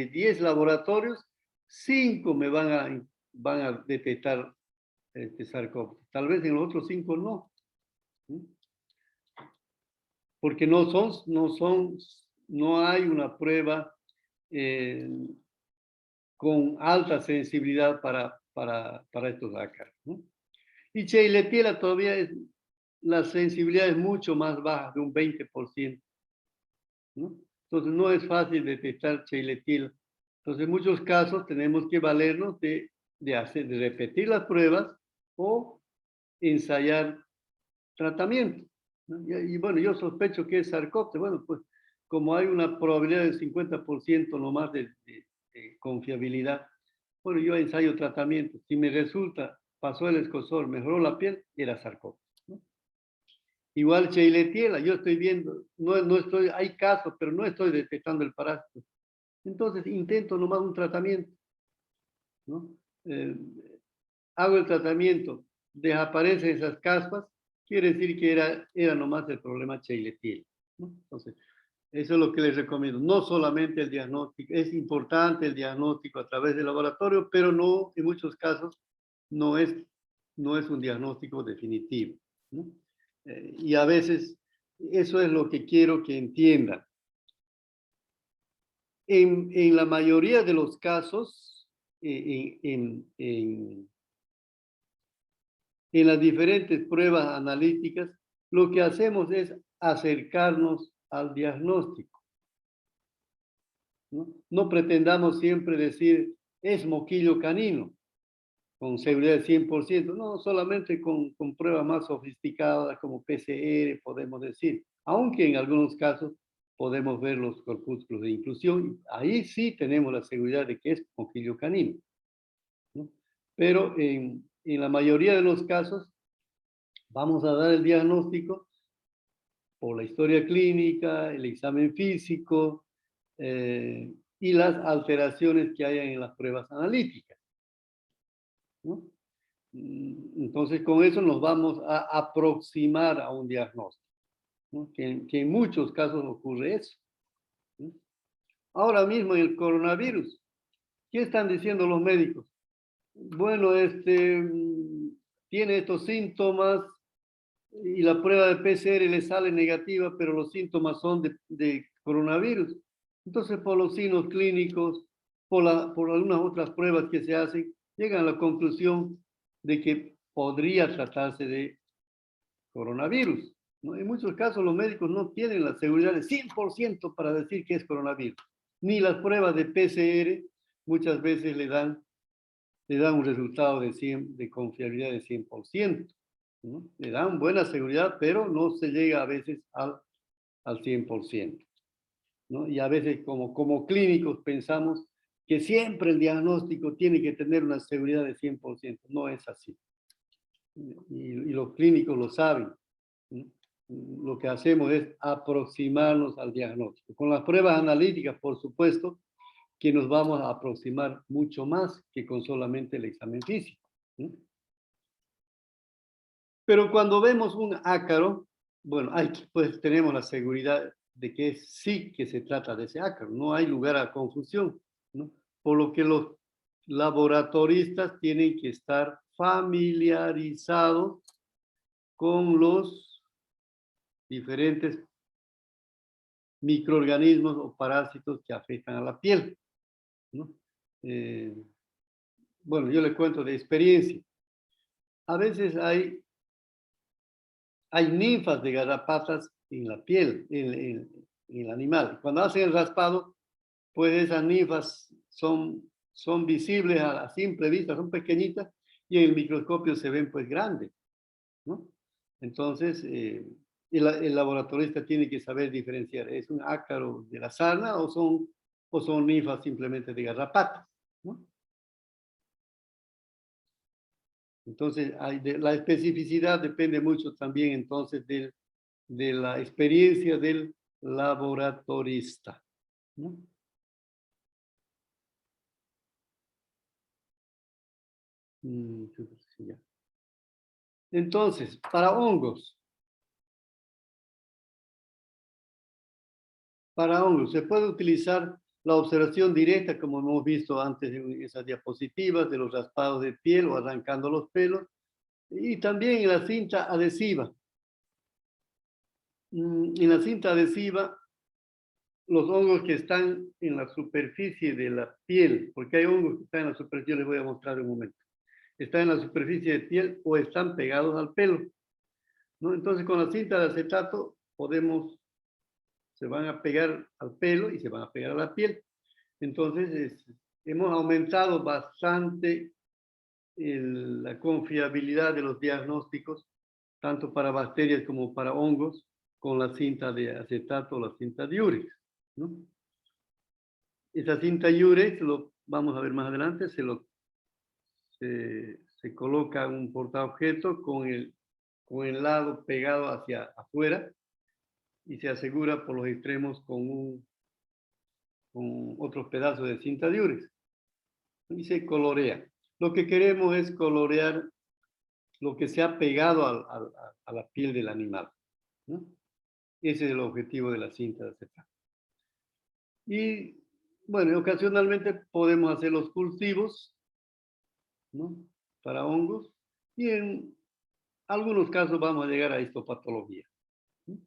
10 laboratorios, 5 me van a detectar Sarcópteros. Tal vez en los otros 5 no. Porque no hay una prueba con alta sensibilidad para estos ácaros, ¿no? Y Sheilettila todavía la sensibilidad es mucho más baja, de un 20%, ¿no? Entonces no es fácil detectar Sheilettila. Entonces en muchos casos tenemos que valernos de repetir las pruebas o ensayar tratamiento, ¿no? Y bueno, yo sospecho que es Sarcópteros. Bueno, pues como hay una probabilidad del 50% nomás de confiabilidad, bueno, yo ensayo tratamiento. Si me resulta, pasó el escozor, mejoró la piel, era Sarcópteros, ¿no? Igual Sheilettila, yo estoy viendo, hay casos, pero no estoy detectando el parásito. Entonces intento nomás un tratamiento, ¿no? Hago el tratamiento, desaparecen esas caspas, quiere decir que era nomás el problema Sheilettila, ¿no? Entonces, eso es lo que les recomiendo. No solamente el diagnóstico, es importante el diagnóstico a través del laboratorio, pero no, en muchos casos, no es un diagnóstico definitivo, ¿no? Y a veces, eso es lo que quiero que entiendan. En la mayoría de los casos, en las diferentes pruebas analíticas, lo que hacemos es acercarnos al diagnóstico, ¿no? No pretendamos siempre decir, es moquillo canino, con seguridad de 100%, no, solamente con pruebas más sofisticadas como PCR, podemos decir, aunque en algunos casos podemos ver los corpúsculos de inclusión, ahí sí tenemos la seguridad de que es moquillo canino, ¿no? Pero en la mayoría de los casos vamos a dar el diagnóstico por la historia clínica, el examen físico y las alteraciones que hayan en las pruebas analíticas, ¿no? Entonces, con eso nos vamos a aproximar a un diagnóstico, ¿no? Que en muchos casos ocurre eso, ¿no? Ahora mismo en el coronavirus, ¿qué están diciendo los médicos? Bueno, tiene estos síntomas y la prueba de PCR le sale negativa, pero los síntomas son de coronavirus. Entonces, por los signos clínicos, por algunas otras pruebas que se hacen, llegan a la conclusión de que podría tratarse de coronavirus, ¿no? En muchos casos los médicos no tienen la seguridad de 100% para decir que es coronavirus. Ni las pruebas de PCR muchas veces le dan un resultado de confiabilidad de 100%, ¿no? Le dan buena seguridad, pero no se llega a veces al 100%, ¿no? Y a veces como clínicos pensamos que siempre el diagnóstico tiene que tener una seguridad de 100%. No es así. Y los clínicos lo saben, ¿no? Lo que hacemos es aproximarnos al diagnóstico. Con las pruebas analíticas, por supuesto, que nos vamos a aproximar mucho más que con solamente el examen físico, ¿no? Pero cuando vemos un ácaro, bueno, pues tenemos la seguridad de que sí que se trata de ese ácaro, no hay lugar a confusión, ¿no? Por lo que los laboratoristas tienen que estar familiarizados con los diferentes microorganismos o parásitos que afectan a la piel, ¿no? Bueno, yo le cuento de experiencia. A veces hay ninfas de garrapatas en la piel, en el animal. Cuando hacen el raspado, pues esas ninfas son visibles a la simple vista, son pequeñitas, y en el microscopio se ven pues grandes, ¿no? Entonces, el laboratorista tiene que saber diferenciar, ¿es un ácaro de la sarna o son ninfas simplemente de garrapatas, ¿no? Entonces, la especificidad depende mucho también entonces de la experiencia del laboratorista, ¿no? Entonces, para hongos, se puede utilizar la observación directa, como hemos visto antes en esas diapositivas, de los raspados de piel o arrancando los pelos, y también en la cinta adhesiva. En la cinta adhesiva, los hongos que están en la superficie de la piel, porque hay hongos que están en la superficie, les voy a mostrar en un momento, están en la superficie de piel o están pegados al pelo, ¿no? Entonces, con la cinta de acetato se van a pegar al pelo y se van a pegar a la piel. Entonces, hemos aumentado bastante la confiabilidad de los diagnósticos, tanto para bacterias como para hongos, con la cinta de acetato o la cinta diurex, ¿no? Esa cinta diurex, lo vamos a ver más adelante, se coloca un portaobjeto con el lado pegado hacia afuera y se asegura por los extremos con otros pedazos de cinta diurex y se colorea. Lo que queremos es colorear lo que se ha pegado a la piel del animal, ¿no? Ese es el objetivo de la cinta de acetato. Y bueno, ocasionalmente podemos hacer los cultivos, ¿no? Para hongos, y en algunos casos vamos a llegar a histopatología, ¿no?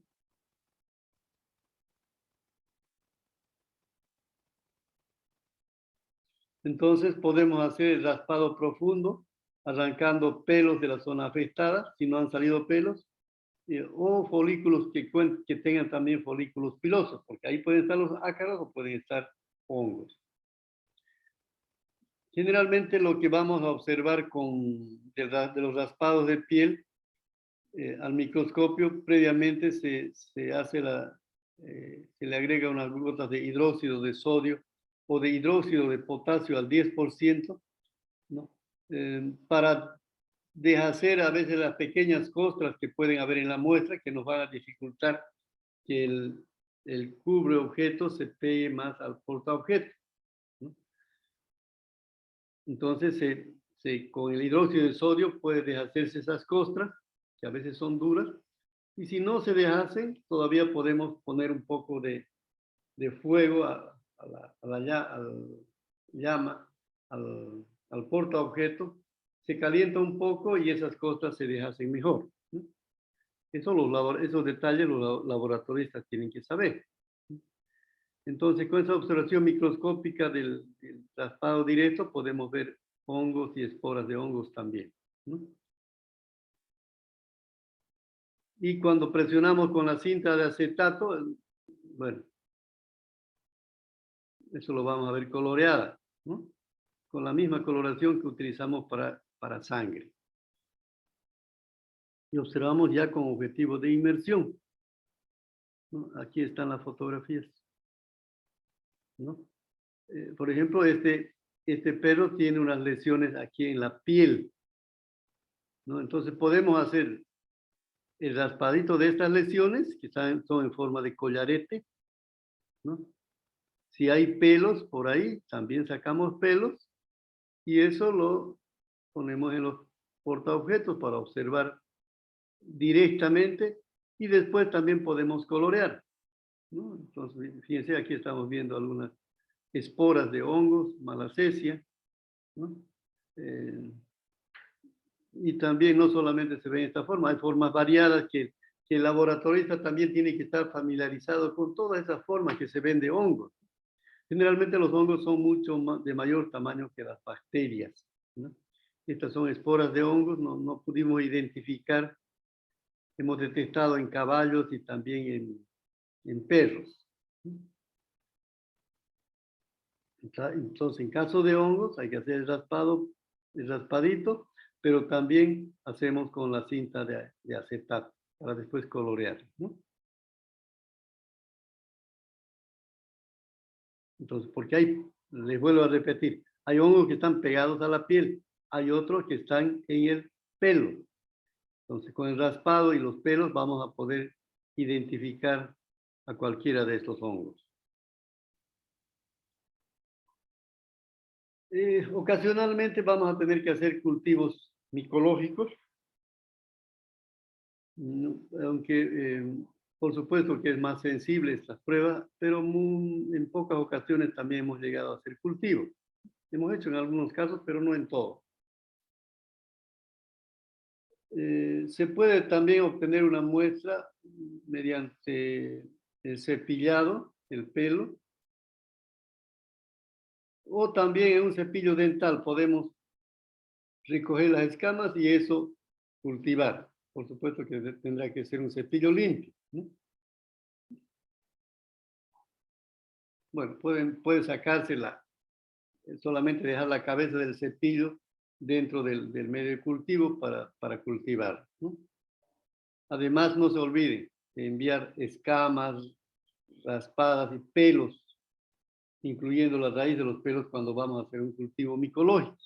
Entonces podemos hacer el raspado profundo, arrancando pelos de la zona afectada, si no han salido pelos, o folículos que tengan también folículos pilosos, porque ahí pueden estar los ácaros o pueden estar hongos. Generalmente lo que vamos a observar de los raspados de piel al microscopio, previamente se le agrega unas gotas de hidróxido de sodio o de hidróxido de potasio al 10%, ¿no? Para deshacer a veces las pequeñas costras que pueden haber en la muestra, que nos van a dificultar que el cubre objeto se pegue más al portaobjeto, ¿no? Entonces, con el hidróxido de sodio puede deshacerse esas costras, que a veces son duras, y si no se deshacen, todavía podemos poner un poco de fuego a la llama, al portaobjeto, se calienta un poco y esas costras se deshacen mejor, ¿no? Esos detalles los laboratoristas tienen que saber. Entonces, con esa observación microscópica del raspado directo, podemos ver hongos y esporas de hongos también, ¿no? Y cuando presionamos con la cinta de acetato, bueno, eso lo vamos a ver coloreada, ¿no? Con la misma coloración que utilizamos para sangre. Y observamos ya con objetivo de inmersión, ¿no? Aquí están las fotografías, ¿no? Por ejemplo, este perro tiene unas lesiones aquí en la piel, ¿no? Entonces podemos hacer el raspadito de estas lesiones, que son en forma de collarete, ¿no? Si hay pelos por ahí, también sacamos pelos y eso lo ponemos en los portaobjetos para observar directamente y después también podemos colorear, ¿no? Entonces, fíjense, aquí estamos viendo algunas esporas de hongos, malacesia, ¿no? Y también no solamente se ve de esta forma, hay formas variadas que el laboratorista también tiene que estar familiarizado con todas esas formas que se ven de hongos. Generalmente los hongos son de mayor tamaño que las bacterias, ¿no? Estas son esporas de hongos, no pudimos identificar, hemos detectado en caballos y también en perros. Entonces, en caso de hongos, hay que hacer el raspadito, pero también hacemos con la cinta de acetato para después colorear, ¿no? Entonces, porque les vuelvo a repetir, hay hongos que están pegados a la piel, hay otros que están en el pelo. Entonces, con el raspado y los pelos vamos a poder identificar a cualquiera de estos hongos. Ocasionalmente vamos a tener que hacer cultivos micológicos, aunque por supuesto que es más sensible estas pruebas, pero en pocas ocasiones también hemos llegado a hacer cultivos. Hemos hecho en algunos casos, pero no en todos. Se puede también obtener una muestra mediante el cepillado, el pelo, o también en un cepillo dental podemos recoger las escamas y eso cultivar. Por supuesto que tendrá que ser un cepillo limpio, ¿no? Bueno, puede sacársela, solamente dejar la cabeza del cepillo dentro del medio de cultivo para cultivar, ¿no? Además, no se olviden de enviar escamas, raspadas y pelos, incluyendo la raíz de los pelos cuando vamos a hacer un cultivo micológico.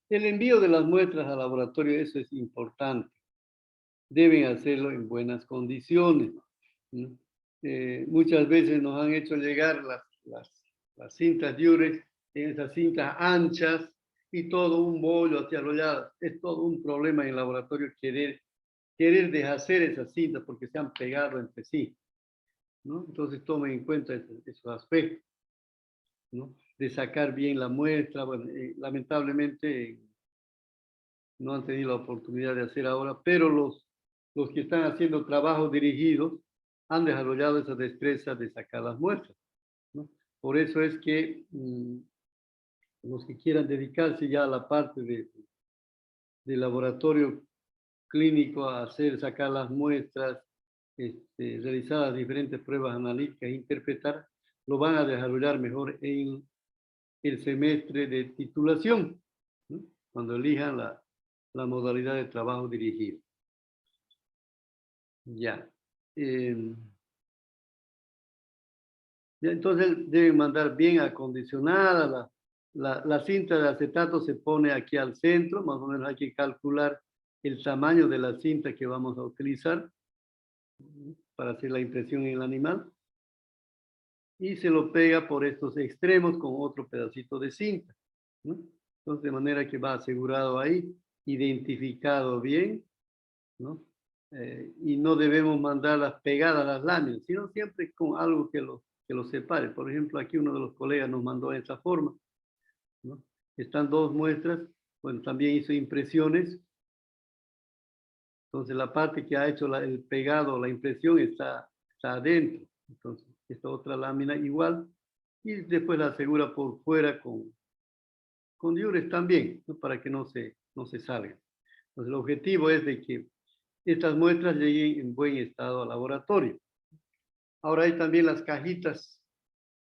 El envío de las muestras al laboratorio, eso es importante. Deben hacerlo en buenas condiciones, ¿no? Muchas veces nos han hecho llegar las cintas Durex en esas cintas anchas y todo un bollo hacia los lados. Es todo un problema en el laboratorio querer deshacer esas cintas porque se han pegado entre sí, ¿no? Entonces tomen en cuenta esos aspectos, ¿no? De sacar bien la muestra. Bueno, lamentablemente no han tenido la oportunidad de hacer ahora, pero los que están haciendo trabajos dirigidos han desarrollado esa destreza de sacar las muestras, ¿no? Por eso es que los que quieran dedicarse ya a la parte de laboratorio clínico, a sacar las muestras, realizar las diferentes pruebas analíticas, interpretar, lo van a desarrollar mejor en el semestre de titulación, ¿no? Cuando elijan la modalidad de trabajo dirigido. Ya. Ya, entonces deben mandar bien acondicionada. La cinta de acetato se pone aquí al centro, más o menos hay que calcular el tamaño de la cinta que vamos a utilizar para hacer la impresión en el animal. Y se lo pega por estos extremos con otro pedacito de cinta, ¿no? Entonces, de manera que va asegurado ahí, identificado bien, ¿no? Y no debemos mandarlas pegadas a las láminas, sino siempre con algo que los separe. Por ejemplo, aquí uno de los colegas nos mandó de esta forma, ¿no? Están dos muestras, bueno, también hizo impresiones. Entonces, la parte que ha hecho el pegado, la impresión, está adentro. Entonces, esta otra lámina igual, y después la asegura por fuera con diures también, ¿no? Para que no se salga. Entonces, el objetivo es de que estas muestras lleguen en buen estado al laboratorio. Ahora hay también las cajitas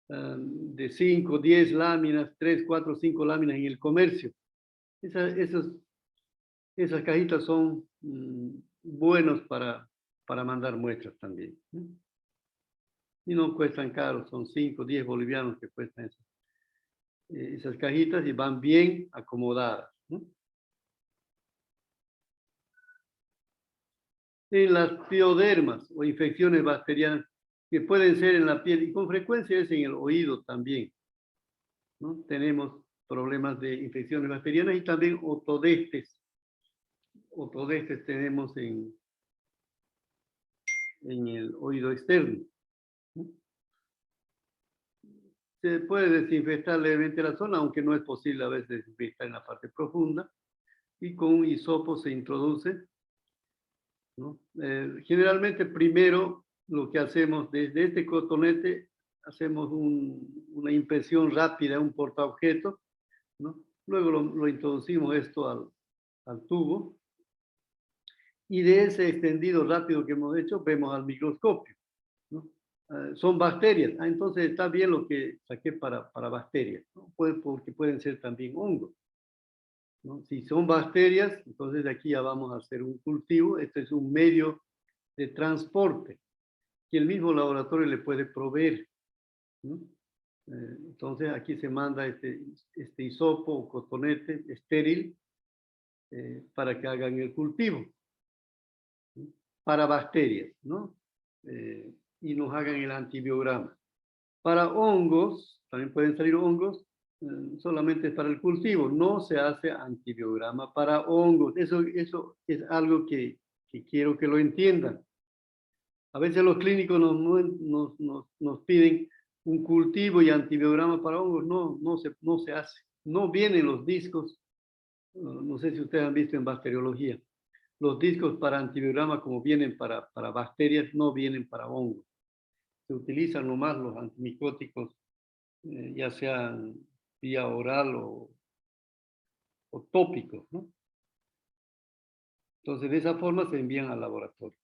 de 5, 10 láminas, 3, 4, 5 láminas en el comercio. Esas cajitas son buenos para mandar muestras también, ¿no? Y no cuestan caro, son 5, 10 bolivianos que cuestan esas cajitas y van bien acomodadas, ¿no? En las piodermas o infecciones bacterianas que pueden ser en la piel y con frecuencia es en el oído también, ¿no? Tenemos problemas de infecciones bacterianas y también otodestes. Otodestes tenemos en el oído externo, ¿no? Se puede desinfectar levemente la zona, aunque no es posible a veces desinfectar en la parte profunda, y con un hisopo se introduce, ¿no? Generalmente primero lo que hacemos desde este cotonete, hacemos una impresión rápida, un portaobjeto, ¿no? Luego lo introducimos esto al tubo, y de ese extendido rápido que hemos hecho, vemos al microscopio, ¿no? Son bacterias. Entonces está bien lo que saqué para bacterias, ¿no? Porque pueden ser también hongos, ¿no? Si son bacterias, entonces de aquí ya vamos a hacer un cultivo. Este es un medio de transporte que el mismo laboratorio le puede proveer, ¿no? Entonces aquí se manda este hisopo o cotonete estéril para que hagan el cultivo, ¿no? Para bacterias, ¿no? Y nos hagan el antibiograma. Para hongos, también pueden salir hongos, solamente para el cultivo, no se hace antibiograma para hongos. Eso es algo que quiero que lo entiendan. A veces los clínicos nos piden un cultivo y antibiograma para hongos. No se hace. No vienen los discos, no sé si ustedes han visto en bacteriología, los discos para antibiograma como vienen para bacterias, no vienen para hongos. Se utilizan nomás los antimicóticos, ya sean vía oral o tópicos, ¿no? Entonces, de esa forma se envían al laboratorio.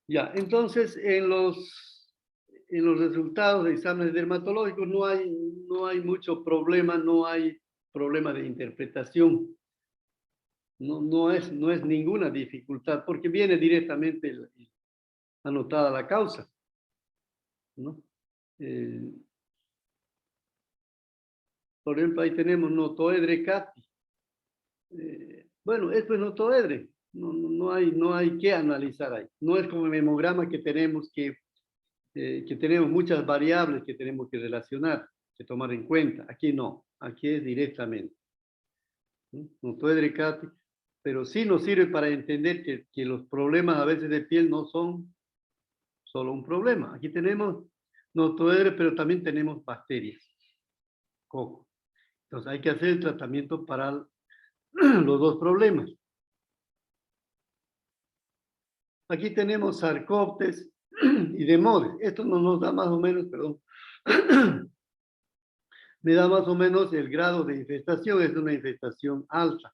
Ya, entonces, en los resultados de exámenes dermatológicos no hay mucho problema, no hay problema de interpretación. No es ninguna dificultad, porque viene directamente anotada la causa, ¿no? Por ejemplo, ahí tenemos notoedre cati. Bueno, esto es notoedre. No hay que analizar ahí. No es como el hemograma que tenemos que tenemos muchas variables que tenemos que relacionar, que tomar en cuenta. Aquí no. Aquí es directamente, ¿no? Notoedre cati. Pero sí nos sirve para entender que los problemas a veces de piel no son solo un problema. Aquí tenemos notoedre, pero también tenemos bacterias. Coco. Entonces hay que hacer el tratamiento para los dos problemas. Aquí tenemos Sarcoptes y Demodes. Esto nos da más o menos, perdón, me da más o menos el grado de infestación. Es una infestación alta,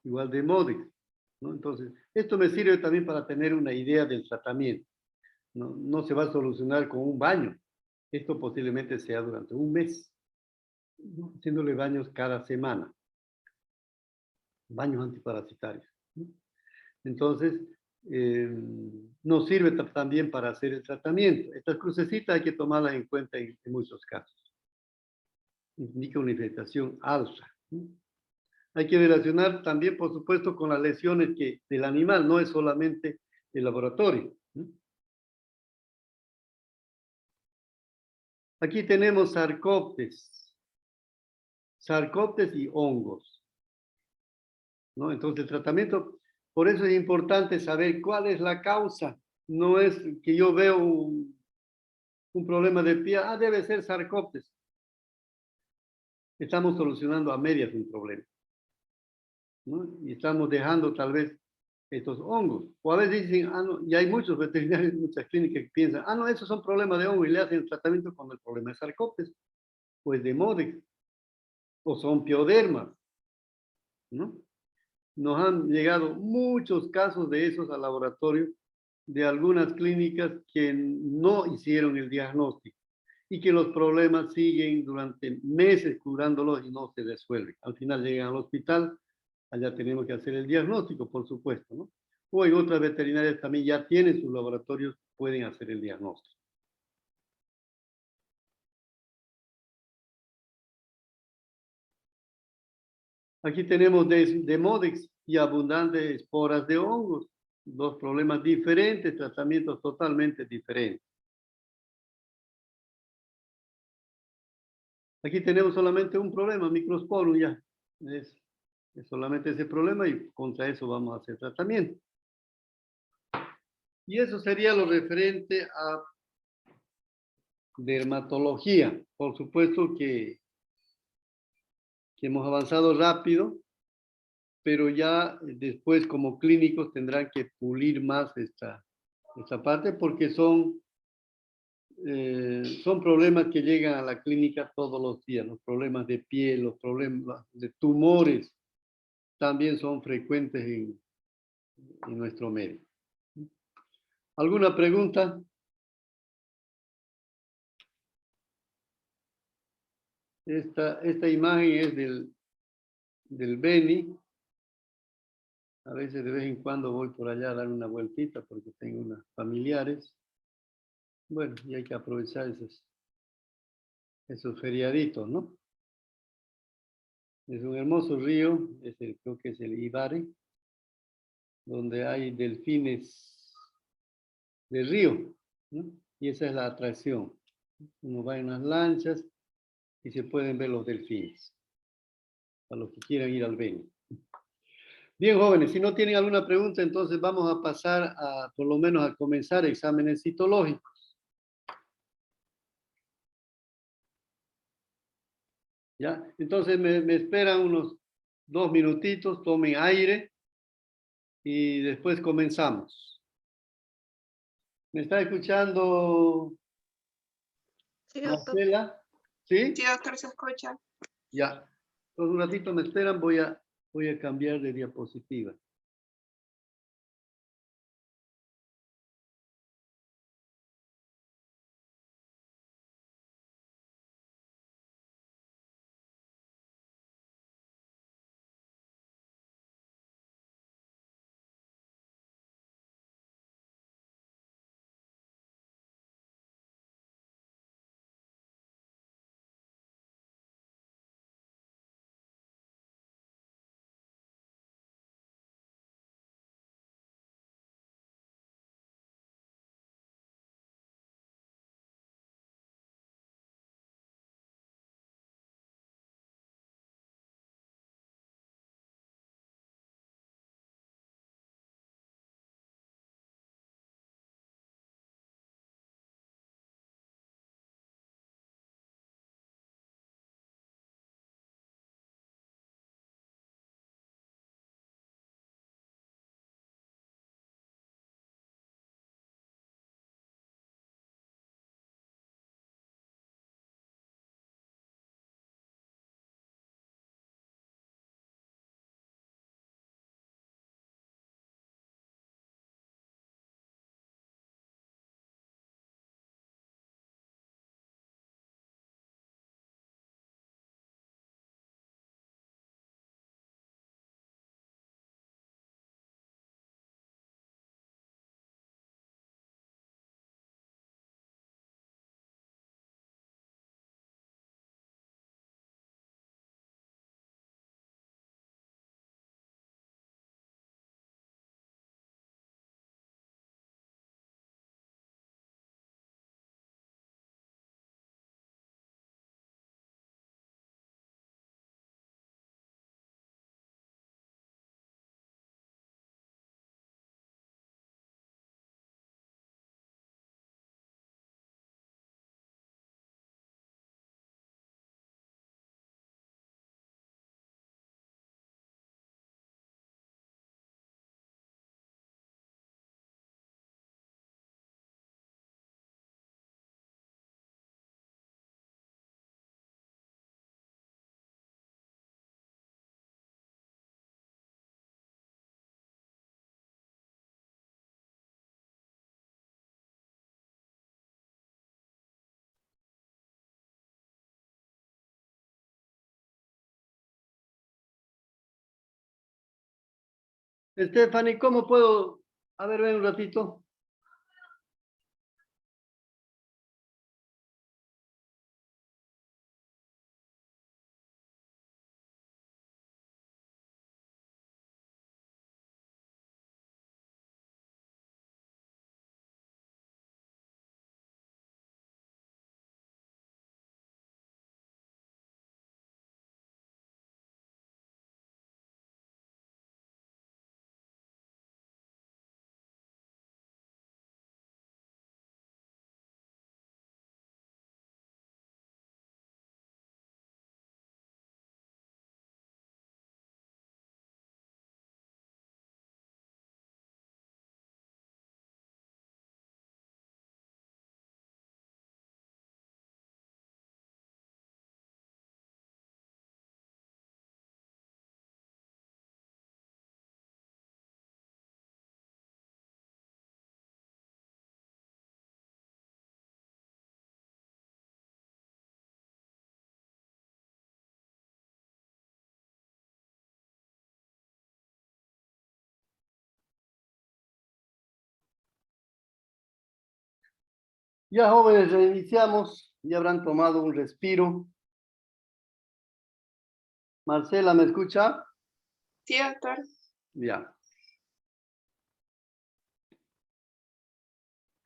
igual de Modex, ¿no? Entonces, esto me sirve también para tener una idea del tratamiento. No, no se va a solucionar con un baño. Esto posiblemente sea durante un mes, ¿no? Haciéndole baños cada semana. Baños antiparasitarios, ¿no? Entonces, nos sirve también para hacer el tratamiento. Estas crucecitas hay que tomarlas en cuenta en muchos casos. Indica una infectación alta, ¿no? Hay que relacionar también, por supuesto, con las lesiones del animal, no es solamente el laboratorio, ¿no? Aquí tenemos sarcóptes y hongos, ¿no? Entonces, el tratamiento, por eso es importante saber cuál es la causa. No es que yo veo un problema de pie, debe ser sarcóptes. Estamos solucionando a medias un problema, ¿no? Y estamos dejando tal vez estos hongos. O a veces dicen, no, y hay muchos veterinarios, muchas clínicas que piensan, no, esos son problemas de hongo y le hacen el tratamiento cuando el problema es sarcóptes, pues de Modex, o son piodermas, ¿no? Nos han llegado muchos casos de esos al laboratorio de algunas clínicas que no hicieron el diagnóstico y que los problemas siguen durante meses curándolos y no se resuelven. Al final llegan al hospital, allá tenemos que hacer el diagnóstico, por supuesto, ¿no? O en otras veterinarias también ya tienen sus laboratorios, pueden hacer el diagnóstico. Aquí tenemos de Modex y abundantes esporas de hongos. Dos problemas diferentes, tratamientos totalmente diferentes. Aquí tenemos solamente un problema, microsporum ya. Es solamente ese problema y contra eso vamos a hacer tratamiento. Y eso sería lo referente a dermatología. Por supuesto que hemos avanzado rápido, pero ya después como clínicos tendrán que pulir más esta parte porque son problemas que llegan a la clínica todos los días. Los problemas de piel, los problemas de tumores también son frecuentes en nuestro medio. ¿Alguna pregunta? Esta imagen es del Beni. A veces de vez en cuando voy por allá a dar una vueltita porque tengo unas familiares. Bueno, y hay que aprovechar esos feriaditos, ¿no? Es un hermoso río, creo que es el Ibare, donde hay delfines de río, ¿no? Y esa es la atracción. Uno va en las lanchas y se pueden ver los delfines, para los que quieran ir al Beni. Bien, jóvenes, si no tienen alguna pregunta, entonces vamos a pasar por lo menos a comenzar exámenes citológicos. ¿Ya? Entonces me esperan unos 2 minutitos, tomen aire y después comenzamos. ¿Me está escuchando Sí, doctor. Marcela? ¿Sí? Sí, doctor, se escucha. Ya. Entonces un ratito me esperan, voy a cambiar de diapositiva. Stephanie, ¿cómo puedo? A ver, ven un ratito. Ya, jóvenes, reiniciamos. Ya habrán tomado un respiro. Marcela, ¿me escucha? Sí, doctor. Ya.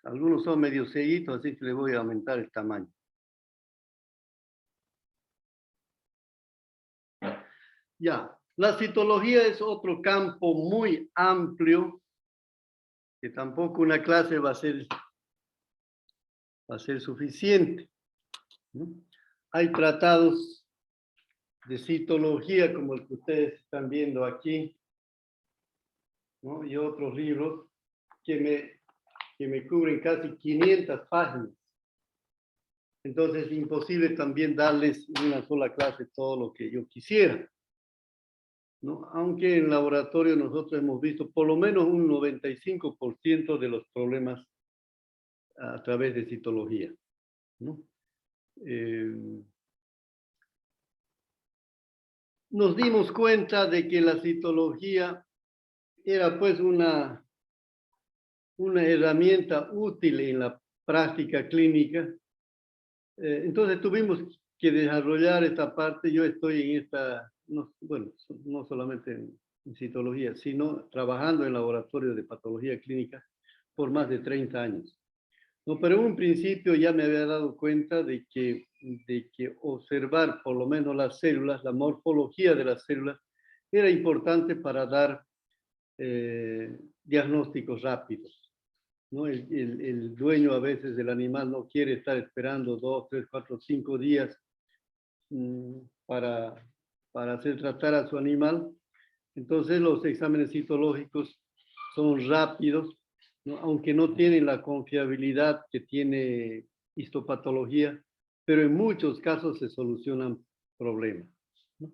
Algunos son medio seguidos, así que le voy a aumentar el tamaño. Ya. La citología es otro campo muy amplio, que tampoco una clase va a ser suficiente, ¿no? Hay tratados de citología como el que ustedes están viendo aquí, ¿no? Y otros libros que me cubren casi 500 páginas. Entonces es imposible también darles en una sola clase todo lo que yo quisiera, ¿no? Aunque en laboratorio nosotros hemos visto por lo menos un 95% de los problemas a través de citología, ¿no? Nos dimos cuenta de que la citología era pues una herramienta útil en la práctica clínica. Entonces tuvimos que desarrollar esta parte. Yo estoy en esta, no, bueno, no solamente en citología, sino trabajando en laboratorio de patología clínica por más de 30 años. No, pero en un principio ya me había dado cuenta de que observar por lo menos las células, la morfología de las células, era importante para dar diagnósticos rápidos, ¿no? El dueño a veces del animal no quiere estar esperando 2, 3, 4, 5 días para hacer tratar a su animal. Entonces los exámenes citológicos son rápidos, ¿no? Aunque no tienen la confiabilidad que tiene histopatología, pero en muchos casos se solucionan problemas, ¿no?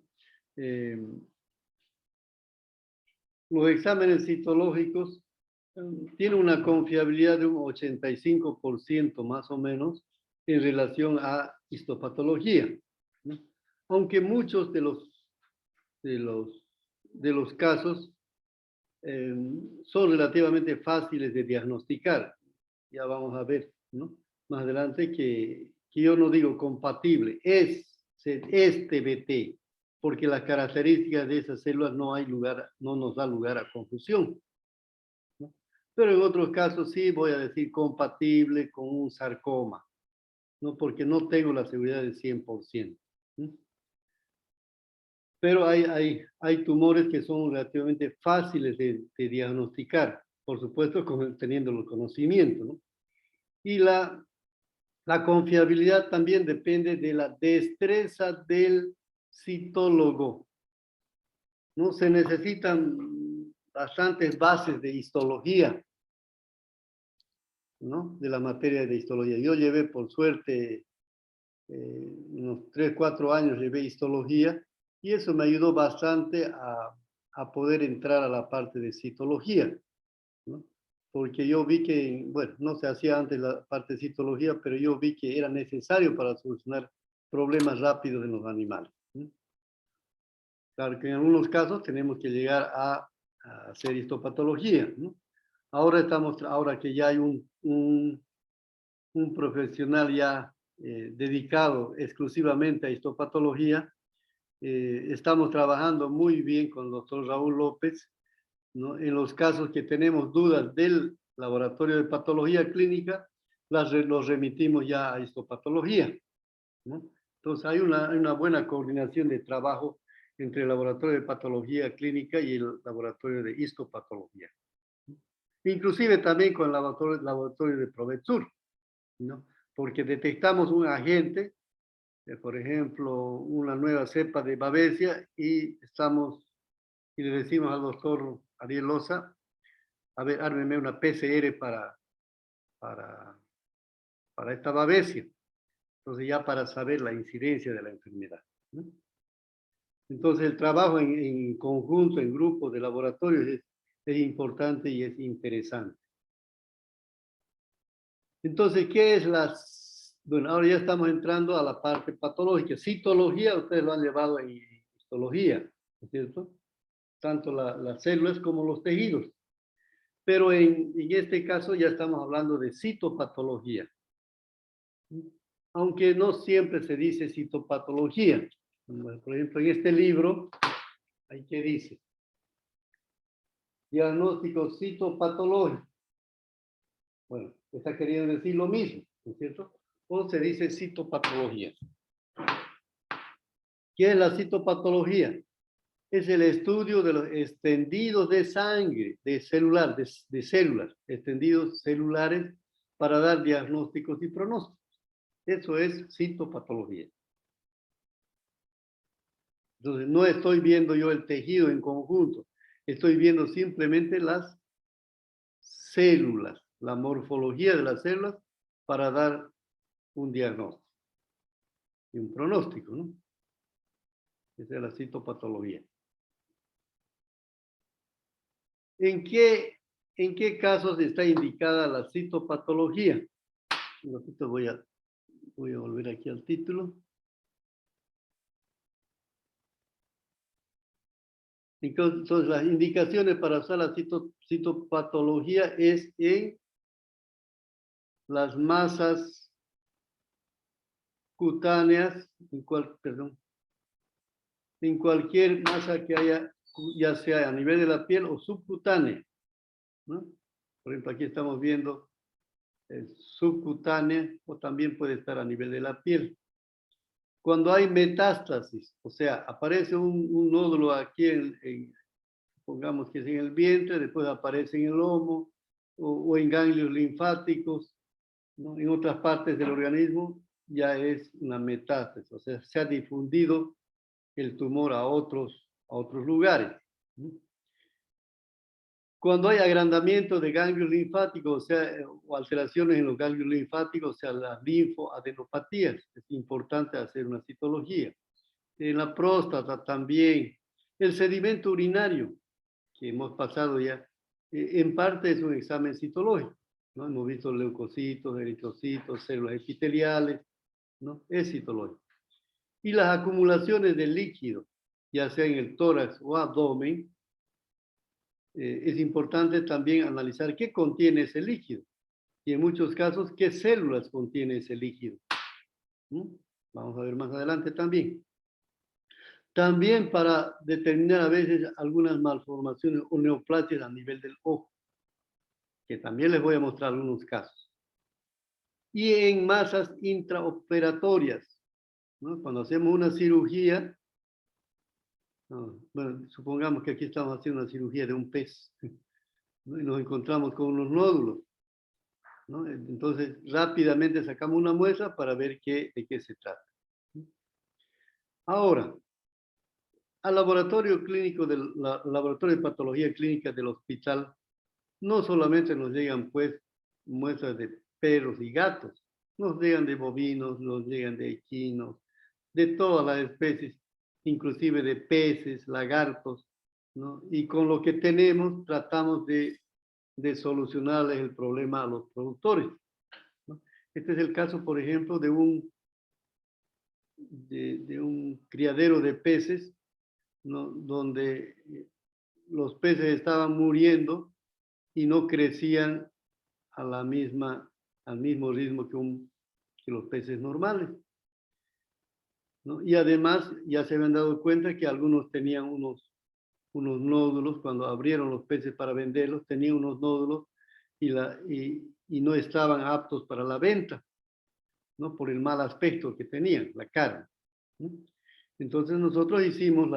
Los exámenes citológicos tienen una confiabilidad de un 85% más o menos en relación a histopatología, ¿no? Aunque muchos de los casos son relativamente fáciles de diagnosticar. Ya vamos a ver, ¿no? Más adelante que yo no digo compatible, es TBT, porque las características de esas células no nos da lugar a confusión, ¿no? Pero en otros casos sí voy a decir compatible con un sarcoma, ¿no? Porque no tengo la seguridad del 100%, ¿no? Pero hay tumores que son relativamente fáciles de diagnosticar, por supuesto teniendo el conocimiento, ¿no? Y la confiabilidad también depende de la destreza del citólogo, ¿no? Se necesitan bastantes bases de histología, ¿no? De la materia de histología. Yo llevé, por suerte, unos 3, 4 años llevé histología, y eso me ayudó bastante a poder entrar a la parte de citología, ¿no? Porque yo vi que, bueno, no se hacía antes la parte de citología, pero yo vi que era necesario para solucionar problemas rápidos en los animales, ¿no? Claro que en algunos casos tenemos que llegar a a hacer histopatología, ¿no? Ahora que ya hay un profesional ya dedicado exclusivamente a histopatología, estamos trabajando muy bien con el doctor Raúl López, ¿no? En los casos que tenemos dudas del laboratorio de patología clínica, los remitimos ya a histopatología, ¿no? Entonces hay una buena coordinación de trabajo entre el laboratorio de patología clínica y el laboratorio de histopatología. Inclusive también con el laboratorio de Provetsur, ¿no? Porque detectamos un agente, por ejemplo, una nueva cepa de Babesia, y le decimos al doctor Ariel Loza, a ver, ármeme una PCR para esta Babesia. Entonces ya para saber la incidencia de la enfermedad, ¿no? Entonces el trabajo en conjunto, en grupos de laboratorios es importante y es interesante. Entonces, ¿qué es bueno, ahora ya estamos entrando a la parte patológica. Citología, ustedes lo han llevado en histología, ¿no es cierto? Tanto las células como los tejidos. Pero en este caso ya estamos hablando de citopatología. Aunque no siempre se dice citopatología. Por ejemplo, en este libro, ¿ahí qué dice? Diagnóstico citopatológico. Bueno, está queriendo decir lo mismo, ¿no es cierto? O se dice citopatología. ¿Qué es la citopatología? Es el estudio de los extendidos de sangre, de células, extendidos celulares para dar diagnósticos y pronósticos. Eso es citopatología. Entonces, no estoy viendo yo el tejido en conjunto, estoy viendo simplemente las células, la morfología de las células para dar un diagnóstico y un pronóstico, ¿no? Esa es la citopatología. ¿En qué casos está indicada la citopatología? Voy a volver aquí al título. Entonces, las indicaciones para usar la citopatología es en las masas cutáneas, en cualquier masa que haya, ya sea a nivel de la piel o subcutánea, ¿no? Por ejemplo, aquí estamos viendo subcutánea, o también puede estar a nivel de la piel. Cuando hay metástasis, o sea, aparece un nódulo aquí, pongamos que es en el vientre, después aparece en el lomo, o en ganglios linfáticos, ¿no? En otras partes del organismo, ya es una metástasis, o sea, se ha difundido el tumor a otros lugares, ¿no? Cuando hay agrandamiento de ganglios linfáticos, o sea, o alteraciones en los ganglios linfáticos, o sea, las linfoadenopatías, es importante hacer una citología. En la próstata también. El sedimento urinario, que hemos pasado ya, en parte es un examen citológico, ¿no? Hemos visto leucocitos, eritrocitos, células epiteliales, ¿no? Es citológico. Y las acumulaciones de líquido, ya sea en el tórax o abdomen, es importante también analizar qué contiene ese líquido y en muchos casos qué células contiene ese líquido. Vamos a ver más adelante también. También para determinar a veces algunas malformaciones o neoplasias a nivel del ojo, que también les voy a mostrar algunos casos. Y en masas intraoperatorias, ¿no? Cuando hacemos una cirugía, bueno, supongamos que aquí estamos haciendo una cirugía de un pez, ¿no? Y nos encontramos con unos nódulos, ¿no? Entonces, rápidamente sacamos una muestra para ver de qué se trata. Ahora, al laboratorio clínico laboratorio de patología clínica del hospital, no solamente nos llegan pues muestras de perros y gatos, nos llegan de bovinos, nos llegan de equinos, de todas las especies, inclusive de peces, lagartos, ¿no? Y con lo que tenemos tratamos de solucionarles el problema a los productores, ¿no? Este es el caso, por ejemplo, de un criadero de peces, ¿no? Donde los peces estaban muriendo y no crecían a la al mismo ritmo que los peces normales, ¿no? Y además ya se habían dado cuenta que algunos tenían unos nódulos, cuando abrieron los peces para venderlos, tenían unos nódulos y no estaban aptos para la venta, ¿no? Por el mal aspecto que tenían, la cara, ¿no? Entonces nosotros hicimos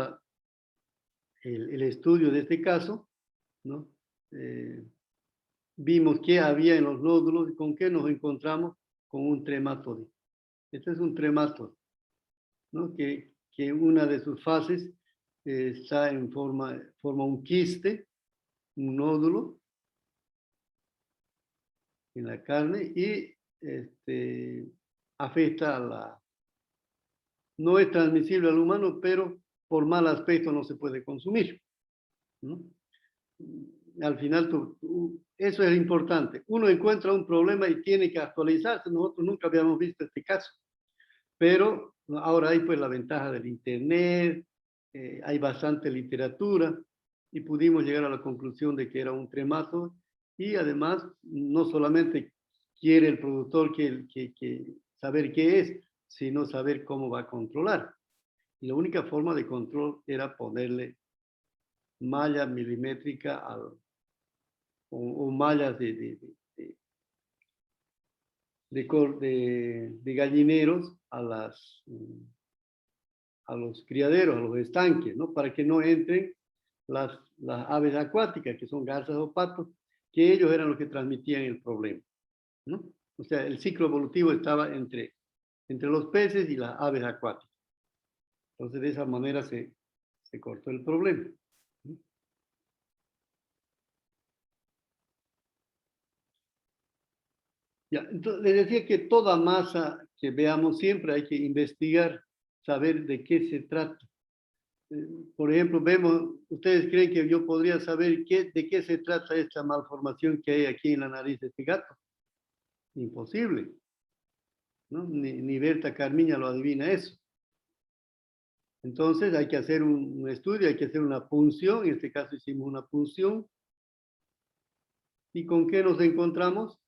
el estudio de este caso, ¿no? Vimos qué había en los nódulos y con qué nos encontramos con un trematode. Este es un trematode, ¿no? Que una de sus fases está forma un quiste, un nódulo en la carne y afecta no es transmisible al humano, pero por mal aspecto no se puede consumir, ¿no? Al final, eso es importante. Uno encuentra un problema y tiene que actualizarse. Nosotros nunca habíamos visto este caso. Pero ahora hay pues la ventaja del Internet, hay bastante literatura y pudimos llegar a la conclusión de que era un trematode y además no solamente quiere el productor que saber qué es, sino saber cómo va a controlar. Y la única forma de control era ponerle malla milimétrica o mallas de gallineros a los criaderos, a los estanques, ¿no? Para que no entren las aves acuáticas, que son garzas o patos, que ellos eran los que transmitían el problema, ¿no? O sea, el ciclo evolutivo estaba entre los peces y las aves acuáticas. Entonces, de esa manera se cortó el problema, ¿no? Ya, entonces, les decía que toda masa que veamos siempre hay que investigar, saber de qué se trata. Por ejemplo, ustedes creen que yo podría saber de qué se trata esta malformación que hay aquí en la nariz de este gato. Imposible, ¿no? Ni Berta Carmiña lo adivina eso. Entonces hay que hacer un estudio, hay que hacer una punción, en este caso hicimos una punción. ¿Y con qué nos encontramos?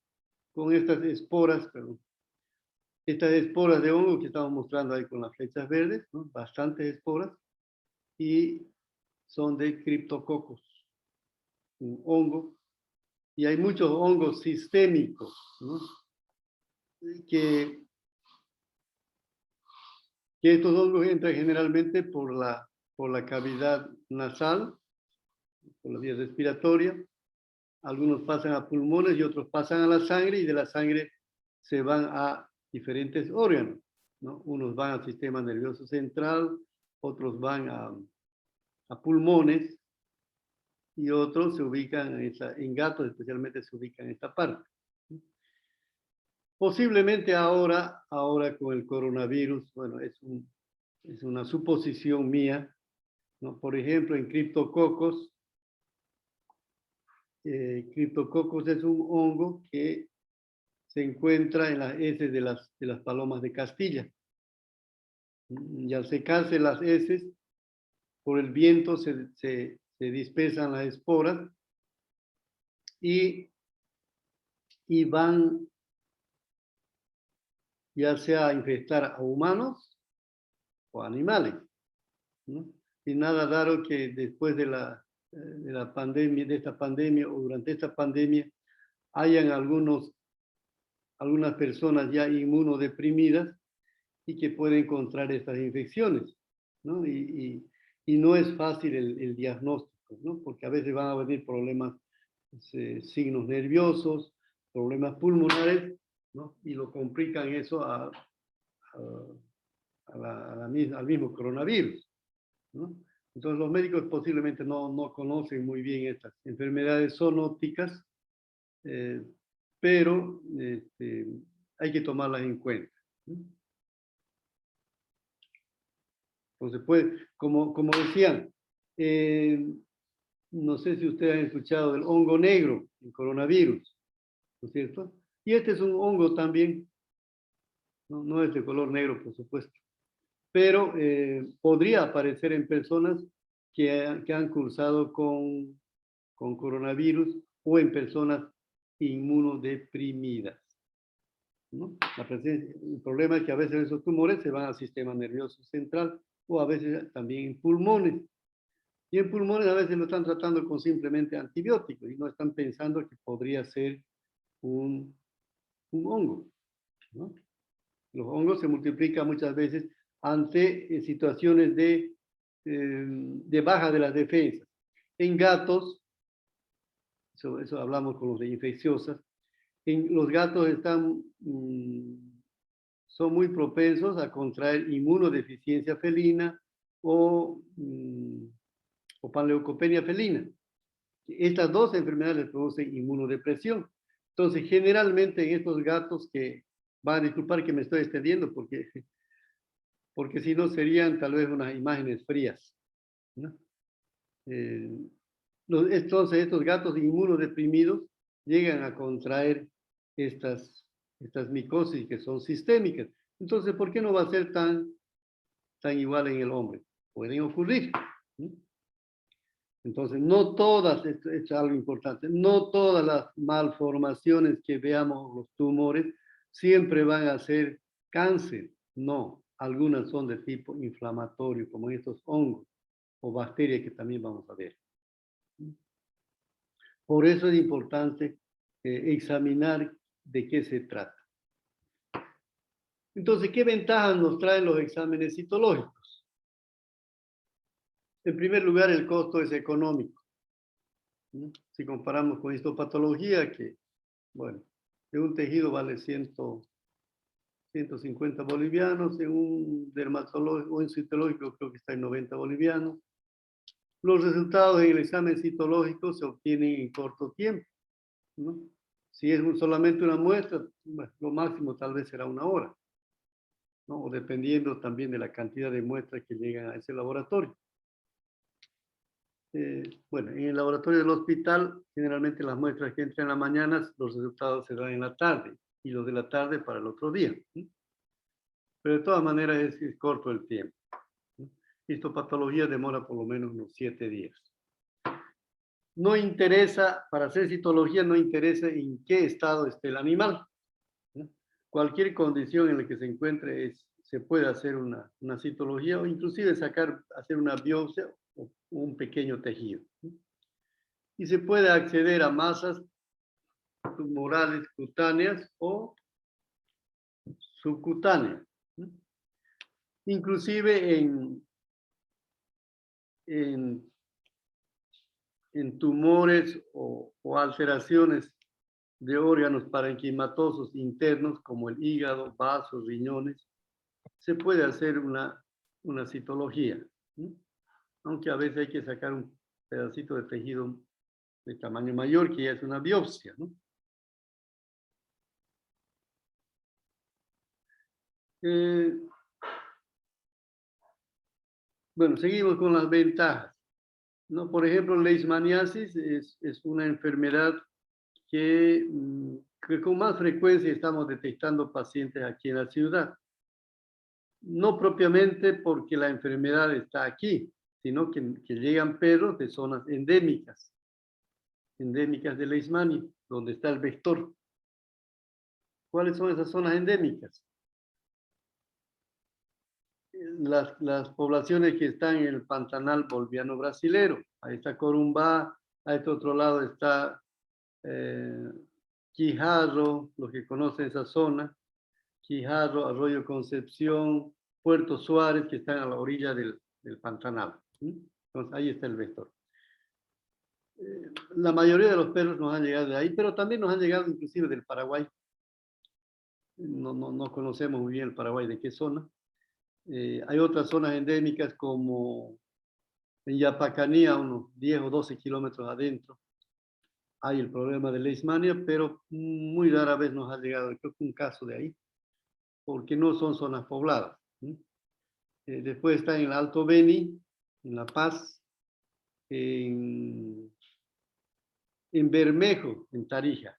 Con estas esporas, perdón. Estas esporas de hongo que estamos mostrando ahí con las flechas verdes, ¿no? Bastantes esporas, y son de Cryptococcus, un hongo, y hay muchos hongos sistémicos, ¿no? Que estos hongos entran generalmente por la cavidad nasal, por la vía respiratoria, algunos pasan a pulmones y otros pasan a la sangre, y de la sangre se van a diferentes órganos, ¿no? Unos van al sistema nervioso central, otros van a pulmones, y otros se ubican en gatos especialmente se ubican en esta parte. Posiblemente ahora con el coronavirus, bueno, es una suposición mía, ¿no? Por ejemplo, en Cryptococcus, Cryptococcus es un hongo que se encuentra en las heces de las palomas de Castilla. Y al secarse las heces, por el viento se dispersan las esporas y van ya sea a infectar a humanos o animales, ¿no? Y nada raro que después de la pandemia, de esta pandemia o durante esta pandemia, hayan algunas personas ya inmunodeprimidas y que pueden contraer estas infecciones, ¿no? Y no es fácil el diagnóstico, ¿no? Porque a veces van a venir problemas, signos nerviosos, problemas pulmonares, ¿no? Y lo complican eso al mismo coronavirus, ¿no? Entonces los médicos posiblemente no conocen muy bien estas enfermedades zoonóticas, pero hay que tomarlas en cuenta, ¿no? Entonces, pues, como decían, no sé si ustedes han escuchado del hongo negro, el coronavirus, ¿no es cierto? Y este es un hongo también, no es de color negro, por supuesto, pero podría aparecer en personas que han cursado con coronavirus o en personas inmunodeprimidas, ¿no? El problema es que a veces esos tumores se van al sistema nervioso central o a veces también en pulmones. Y en pulmones a veces lo están tratando con simplemente antibióticos y no están pensando que podría ser un hongo, ¿no? Los hongos se multiplican muchas veces ante situaciones de baja de las defensas. En gatos, eso hablamos con los de infecciosas, los gatos son muy propensos a contraer inmunodeficiencia felina o panleucopenia felina. Estas dos enfermedades les producen inmunodepresión. Entonces, generalmente en estos gatos que van a disculpar que me estoy extendiendo porque si no serían tal vez unas imágenes frías, ¿no? Entonces, estos gatos inmunodeprimidos llegan a contraer estas micosis que son sistémicas. Entonces, ¿por qué no va a ser tan igual en el hombre? Pueden ocurrir, ¿no? Entonces, no todas, esto es algo importante, no todas las malformaciones que veamos, los tumores, siempre van a ser cáncer. No, algunas son de tipo inflamatorio, como estos hongos o bacterias que también vamos a ver. Por eso es importante examinar de qué se trata. Entonces, ¿qué ventajas nos traen los exámenes citológicos? En primer lugar, el costo es económico, ¿no? Si comparamos con histopatología, que, bueno, de un tejido vale 150 bolivianos, en un dermatológico o en citológico creo que está en 90 bolivianos. Los resultados en el examen citológico se obtienen en corto tiempo, ¿no? Si es solamente una muestra, bueno, lo máximo tal vez será una hora, ¿no? O dependiendo también de la cantidad de muestras que llegan a ese laboratorio. Bueno, en el laboratorio del hospital, generalmente las muestras que entran en la mañana, los resultados se dan en la tarde, y los de la tarde para el otro día, ¿sí? Pero de todas maneras es corto el tiempo, ¿sí? Histopatología demora por lo menos unos 7 días. No interesa, para hacer citología, no interesa en qué estado esté el animal, ¿sí? Cualquier condición en la que se encuentre se puede hacer una citología o inclusive hacer una biopsia o un pequeño tejido, ¿sí? Y se puede acceder a masas tumorales cutáneas o subcutáneas, ¿sí? Inclusive en tumores o alteraciones de órganos parenquimatosos internos como el hígado, vasos, riñones, se puede hacer una citología, ¿sí? Aunque a veces hay que sacar un pedacito de tejido de tamaño mayor, que ya es una biopsia, ¿no? Bueno, seguimos con las ventajas, ¿no? Por ejemplo, la leishmaniasis es una enfermedad que con más frecuencia estamos detectando pacientes aquí en la ciudad. No propiamente porque la enfermedad está aquí, sino que llegan perros de zonas endémicas de leishmania, donde está el vector. ¿Cuáles son esas zonas endémicas? Las poblaciones que están en el Pantanal boliviano brasilero. Ahí está Corumbá, a este otro lado está Quijarro, los que conocen esa zona, Quijarro, Arroyo Concepción, Puerto Suárez, que están a la orilla del Pantanal, ¿sí? Entonces ahí está el vector. La mayoría de los perros nos han llegado de ahí, pero también nos han llegado inclusive del Paraguay. No conocemos muy bien el Paraguay, de qué zona. Hay otras zonas endémicas como en Yapacanía, unos 10 o 12 kilómetros adentro. Hay el problema de leishmania, pero muy rara vez nos ha llegado, creo que un caso de ahí, porque no son zonas pobladas, ¿sí? Después está en el Alto Beni, en La Paz, en Bermejo, en Tarija.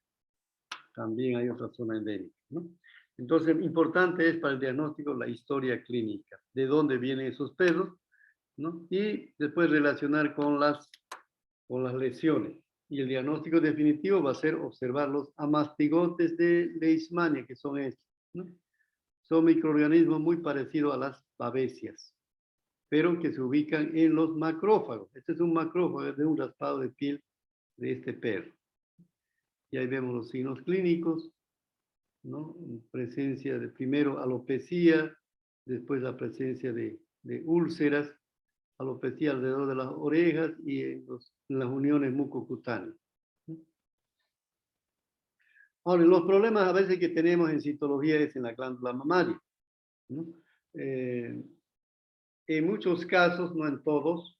También hay otra zona endémica, ¿no? Entonces, importante es para el diagnóstico la historia clínica, de dónde vienen esos perros, ¿no? Y después relacionar con las lesiones. Y el diagnóstico definitivo va a ser observar los amastigotes de Leishmania, que son estos, ¿no? Son microorganismos muy parecidos a las babesias, pero que se ubican en los macrófagos. Este es un macrófago de un raspado de piel de este perro. Y ahí vemos los signos clínicos, ¿no? Presencia de primero alopecia, después la presencia de úlceras, alopecia alrededor de las orejas y en las uniones mucocutáneas. Ahora, los problemas a veces que tenemos en citología es en la glándula mamaria, ¿no? En muchos casos, no en todos,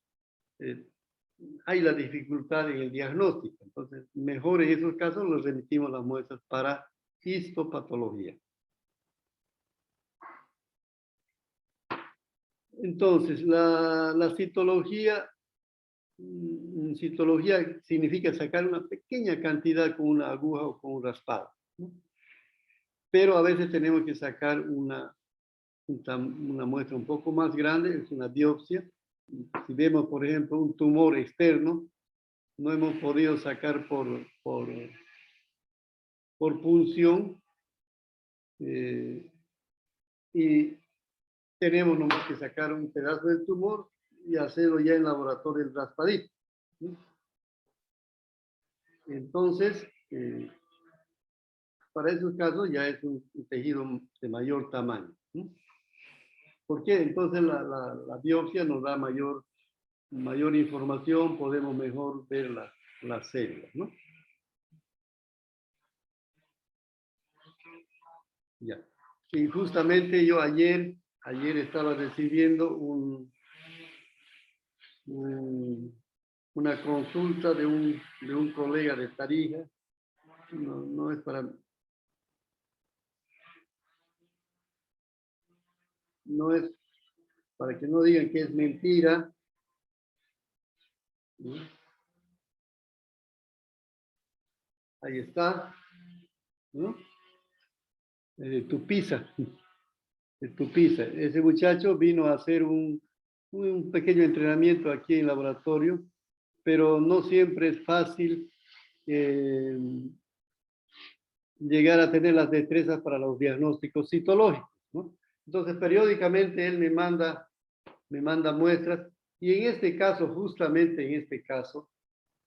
hay la dificultad en el diagnóstico. Entonces, mejor en esos casos los remitimos las muestras para histopatología. Entonces, la citología significa sacar una pequeña cantidad con una aguja o con un raspado, ¿no? Pero a veces tenemos que sacar una muestra un poco más grande, es una biopsia. Si vemos, por ejemplo, un tumor externo, no hemos podido sacar por punción, y tenemos nomás que sacar un pedazo del tumor y hacerlo ya en laboratorio el raspadito, ¿sí? Entonces, para esos casos ya es un tejido de mayor tamaño, ¿sí? ¿Por qué? Entonces la biopsia nos da mayor información, podemos mejor ver las células, ¿no? Ya. Y justamente yo ayer estaba recibiendo una consulta de un colega de Tarija. No es para... No es para que no digan que es mentira, ¿no? Ahí está, ¿no? De Tupiza. De Tupiza. Ese muchacho vino a hacer un pequeño entrenamiento aquí en el laboratorio, pero no siempre es fácil llegar a tener las destrezas para los diagnósticos citológicos, ¿no? Entonces, periódicamente él me manda muestras, y en este caso, justamente en este caso,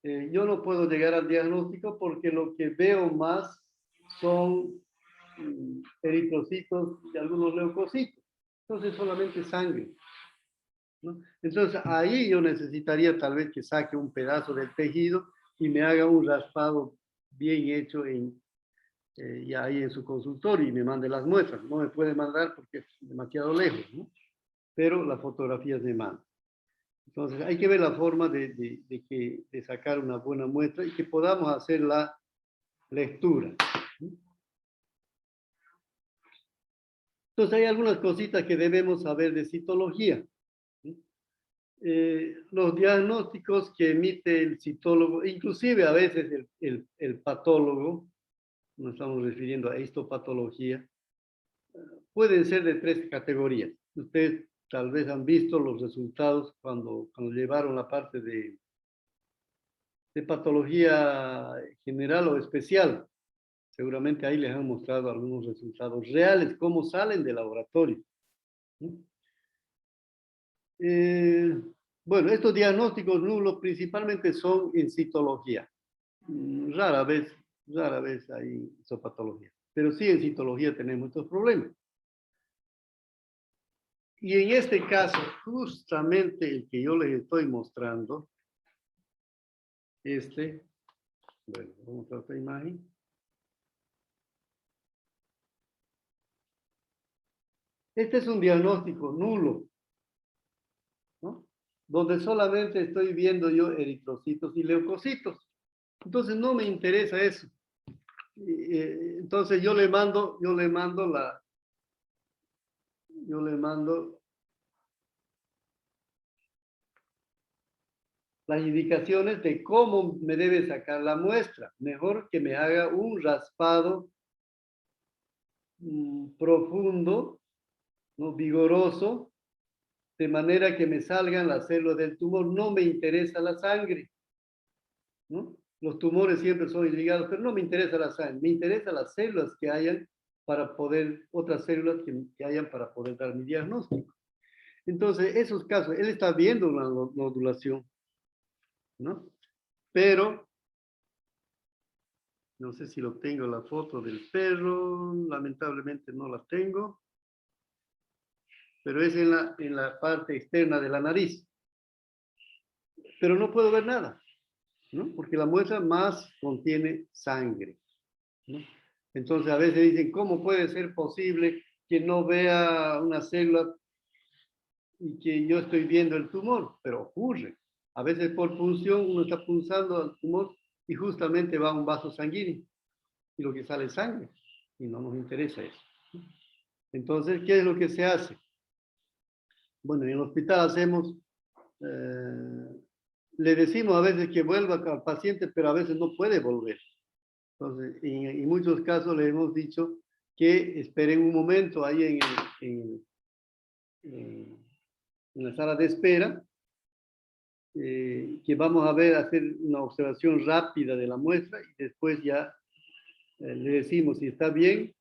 yo no puedo llegar al diagnóstico porque lo que veo más son eritrocitos y algunos leucocitos. Entonces, solamente sangre, ¿no? Entonces, ahí yo necesitaría tal vez que saque un pedazo del tejido y me haga un raspado bien hecho y ahí en su consultorio y me mande las muestras. No me puede mandar porque es demasiado lejos, ¿no? Pero las fotografías me mandan. Entonces hay que ver la forma de sacar una buena muestra y que podamos hacer la lectura, ¿no? Entonces hay algunas cositas que debemos saber de citología, ¿no? Los diagnósticos que emite el citólogo, inclusive a veces el patólogo, nos estamos refiriendo a histopatología, pueden ser de 3 categorías. Ustedes tal vez han visto los resultados cuando llevaron la parte de patología general o especial. Seguramente ahí les han mostrado algunos resultados reales, cómo salen del laboratorio, ¿no? Bueno, estos diagnósticos nulos principalmente son en citología. Rara vez hay histopatología, pero sí en citología tenemos estos problemas. Y en este caso, justamente el que yo les estoy mostrando, bueno, vamos a otra imagen. Este es un diagnóstico nulo, ¿no? Donde solamente estoy viendo yo eritrocitos y leucocitos. Entonces no me interesa eso. Entonces yo le mando las indicaciones de cómo me debe sacar la muestra. Mejor que me haga un raspado profundo, ¿no? Vigoroso, de manera que me salgan las células del tumor. No me interesa la sangre, ¿no? Los tumores siempre son irrigados, pero no me interesa la sangre, me interesan las células que hayan para poder, otras células que hayan para poder dar mi diagnóstico. Entonces, esos casos, él está viendo una nodulación, ¿no? Pero, no sé si lo tengo la foto del perro, lamentablemente no la tengo, pero es en la parte externa de la nariz. Pero no puedo ver nada, ¿no? Porque la muestra más contiene sangre, ¿no? Entonces a veces dicen, ¿cómo puede ser posible que no vea una célula y que yo estoy viendo el tumor? Pero ocurre. A veces por punción uno está punzando al tumor y justamente va a un vaso sanguíneo y lo que sale es sangre y no nos interesa eso. Entonces, ¿qué es lo que se hace? Bueno, en el hospital hacemos, le decimos a veces que vuelva al paciente, pero a veces no puede volver. Entonces, en muchos casos le hemos dicho que esperen un momento ahí en la sala de espera, que vamos a ver, hacer una observación rápida de la muestra y después ya le decimos si está bien,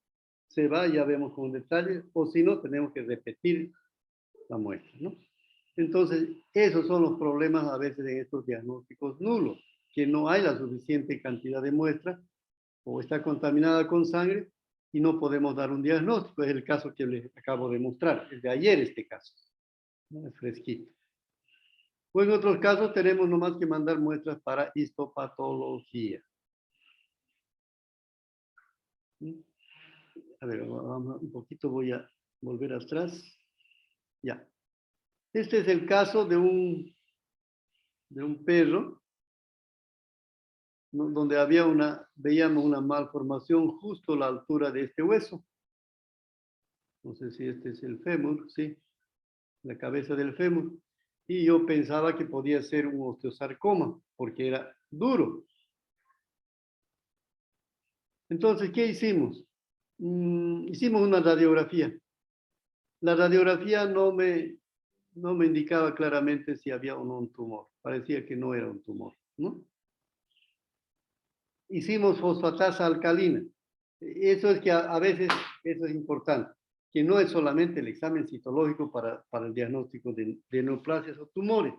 se va, ya vemos con detalle, o si no, tenemos que repetir la muestra, ¿no? Entonces, esos son los problemas a veces en estos diagnósticos nulos, que no hay la suficiente cantidad de muestras o está contaminada con sangre y no podemos dar un diagnóstico. Es el caso que les acabo de mostrar, es de ayer este caso, ¿no? Es fresquito. O en otros casos tenemos nomás que mandar muestras para histopatología. A ver, vamos un poquito, voy a volver atrás. Ya. Este es el caso de un perro, ¿no? Donde había veíamos una malformación justo a la altura de este hueso. No sé si este es el fémur, sí, la cabeza del fémur. Y yo pensaba que podía ser un osteosarcoma, porque era duro. Entonces, ¿qué hicimos? Hicimos una radiografía. La radiografía no me indicaba claramente si había o no un tumor. Parecía que no era un tumor, ¿no? Hicimos fosfatasa alcalina. Eso es que a veces, eso es importante, que no es solamente el examen citológico para el diagnóstico de neoplasias o tumores,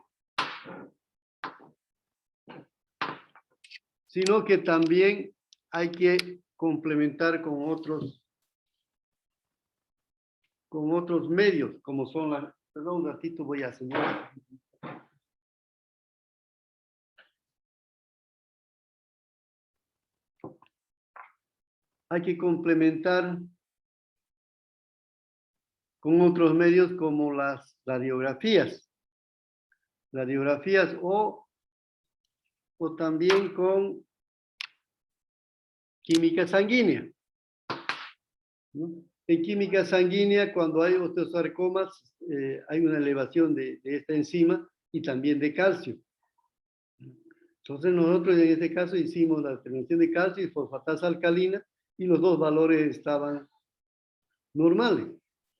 sino que también hay que complementar con otros medios, como son las... Perdón, un ratito voy a señalar. Hay que complementar con otros medios como las radiografías. Radiografías o también con química sanguínea, ¿no? En química sanguínea, cuando hay osteosarcomas, hay una elevación de esta enzima y también de calcio. Entonces nosotros en este caso hicimos la determinación de calcio y fosfatasa alcalina y los dos valores estaban normales.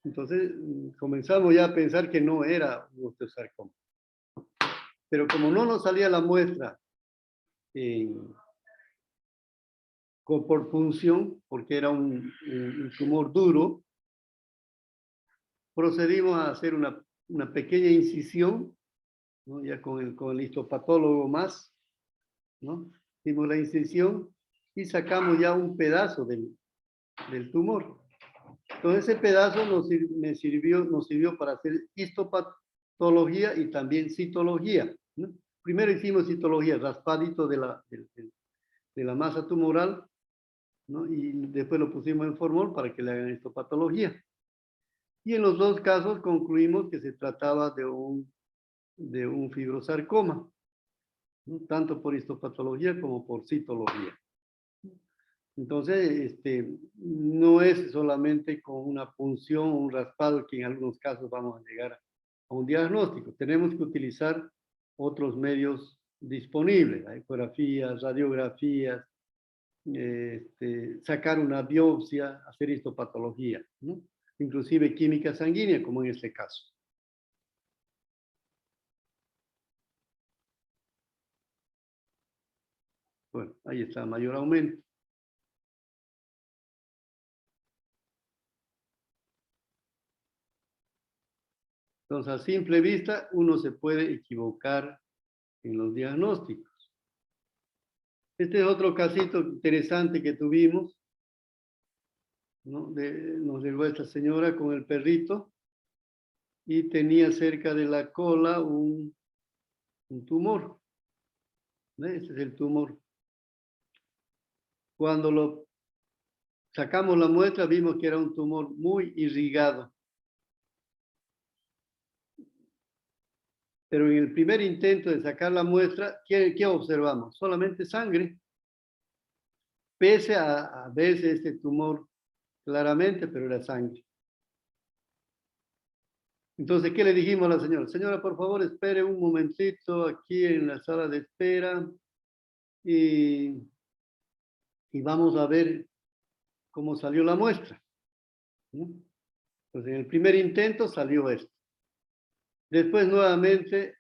Entonces comenzamos ya a pensar que no era un osteosarcoma. Pero como no nos salía la muestra por punción, porque era un tumor duro, procedimos a hacer una pequeña incisión, ¿no? Ya con el histopatólogo más, ¿no? Hicimos la incisión y sacamos ya un pedazo del tumor. Entonces ese pedazo nos sirvió para hacer histopatología y también citología, ¿no? Primero hicimos citología, raspadito de la masa tumoral, ¿no? Y después lo pusimos en formol para que le hagan histopatología. Y en los dos casos concluimos que se trataba de un fibrosarcoma, ¿no? Tanto por histopatología como por citología. Entonces, no es solamente con una punción o un raspado que en algunos casos vamos a llegar a un diagnóstico. Tenemos que utilizar otros medios disponibles, ecografías, radiografías, sacar una biopsia, hacer histopatología, ¿no? Inclusive química sanguínea, como en este caso. Bueno, ahí está, mayor aumento. Entonces, a simple vista, uno se puede equivocar en los diagnósticos. Este es otro casito interesante que tuvimos, ¿no? Nos llegó esta señora con el perrito y tenía cerca de la cola un tumor. ¿No? Este es el tumor. Cuando lo sacamos la muestra, vimos que era un tumor muy irrigado. Pero en el primer intento de sacar la muestra, ¿qué observamos? Solamente sangre. Pese a verse este tumor claramente, pero era sangre. Entonces, ¿qué le dijimos a la señora? Señora, por favor, espere un momentito aquí en la sala de espera y vamos a ver cómo salió la muestra. ¿No? Entonces, en el primer intento salió esto. Después, nuevamente,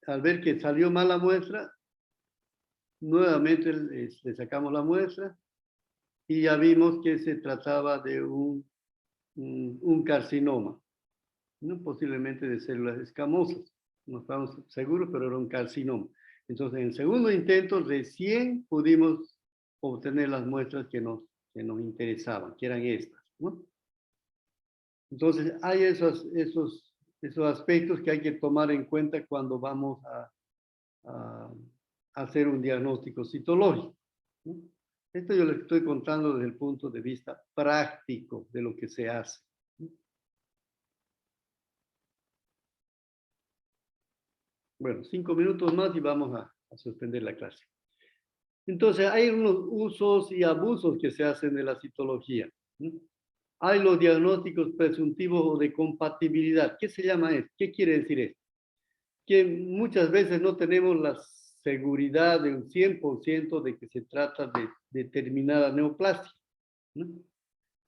al ver que salió mal la muestra, nuevamente le sacamos la muestra y ya vimos que se trataba de un carcinoma, ¿no? Posiblemente de células escamosas. No estamos seguros, pero era un carcinoma. Entonces, en el segundo intento recién pudimos obtener las muestras que nos interesaban, que eran estas, ¿no? Entonces, hay esos aspectos que hay que tomar en cuenta cuando vamos a hacer un diagnóstico citológico, ¿no? Esto yo les estoy contando desde el punto de vista práctico de lo que se hace, ¿no? Bueno, 5 minutos más y vamos a suspender la clase. Entonces, hay unos usos y abusos que se hacen de la citología, ¿no? Hay los diagnósticos presuntivos o de compatibilidad. ¿Qué se llama esto? ¿Qué quiere decir esto? Que muchas veces no tenemos la seguridad de un 100% de que se trata de determinada neoplasia, ¿no?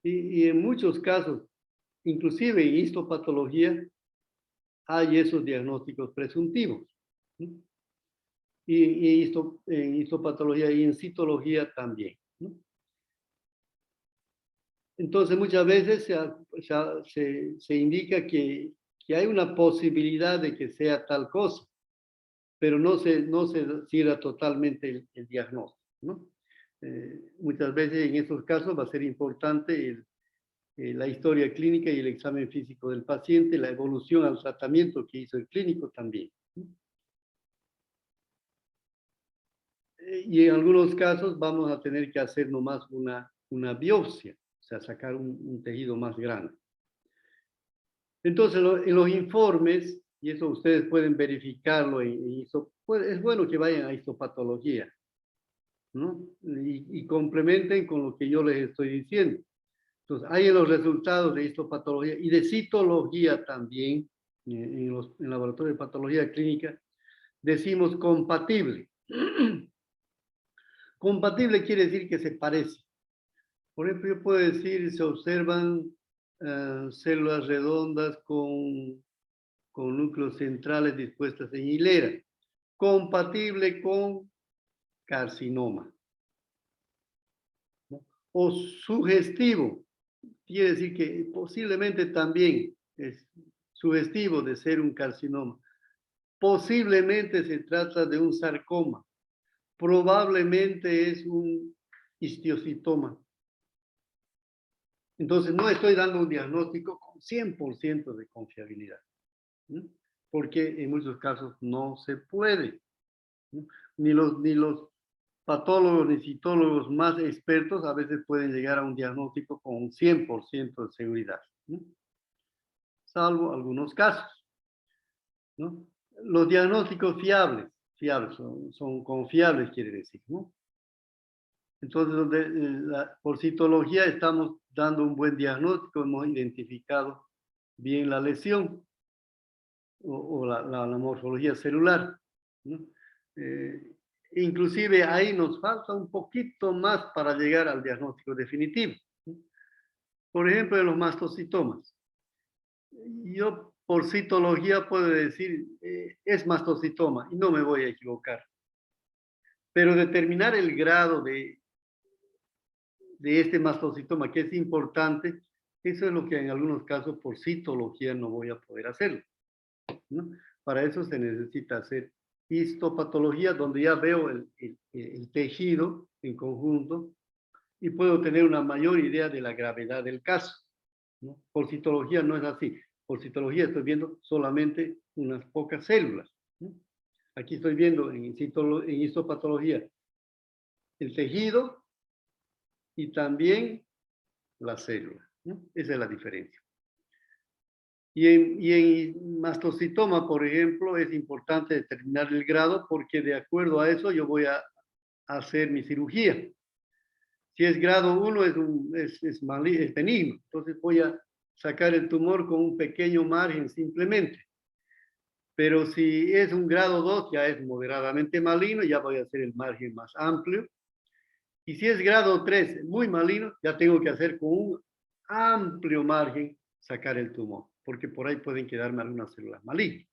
Y en muchos casos, inclusive en histopatología, hay esos diagnósticos presuntivos, ¿no? Y en histopatología y en citología también, ¿no? Entonces, muchas veces se indica que hay una posibilidad de que sea tal cosa, pero no se cierra totalmente el diagnóstico, ¿no? Muchas veces en estos casos va a ser importante la historia clínica y el examen físico del paciente, la evolución al tratamiento que hizo el clínico también, ¿no? Y en algunos casos vamos a tener que hacer nomás una biopsia, o sea, sacar un tejido más grande. Entonces, en los informes, y eso ustedes pueden verificarlo, es bueno que vayan a histopatología, ¿no? Y complementen con lo que yo les estoy diciendo. Entonces, hay en los resultados de histopatología y de citología también, en el laboratorio de patología clínica, decimos compatible. Compatible quiere decir que se parece. Por ejemplo, yo puedo decir, se observan células redondas con núcleos centrales dispuestas en hilera, compatible con carcinoma, ¿no? O sugestivo, quiere decir que posiblemente también es sugestivo de ser un carcinoma. Posiblemente se trata de un sarcoma, probablemente es un histiocitoma. Entonces, no estoy dando un diagnóstico con 100% de confiabilidad, ¿no? Porque en muchos casos no se puede, ¿no? Ni los patólogos ni citólogos más expertos a veces pueden llegar a un diagnóstico con un 100% de seguridad, ¿no? Salvo algunos casos, ¿no? Los diagnósticos fiables son confiables, quiere decir, ¿no? Entonces, por citología estamos dando un buen diagnóstico, hemos identificado bien la lesión o la morfología celular, ¿no? Inclusive ahí nos falta un poquito más para llegar al diagnóstico definitivo, ¿no? Por ejemplo, en los mastocitomas. Yo por citología puedo decir, es mastocitoma y no me voy a equivocar. Pero determinar el grado de este mastocitoma, que es importante, eso es lo que en algunos casos por citología no voy a poder hacerlo, ¿no? Para eso se necesita hacer histopatología, donde ya veo el tejido en conjunto y puedo tener una mayor idea de la gravedad del caso, ¿no? Por citología no es así. Por citología estoy viendo solamente unas pocas células, ¿no? Aquí estoy viendo en histopatología el tejido y también la célula, ¿no? Esa es la diferencia. Y en mastocitoma, por ejemplo, es importante determinar el grado porque de acuerdo a eso yo voy a hacer mi cirugía. Si es grado 1 es benigno, entonces voy a sacar el tumor con un pequeño margen simplemente. Pero si es un grado 2 ya es moderadamente maligno, ya voy a hacer el margen más amplio. Y si es grado 3 muy maligno, ya tengo que hacer con un amplio margen sacar el tumor, porque por ahí pueden quedarme algunas células malignas.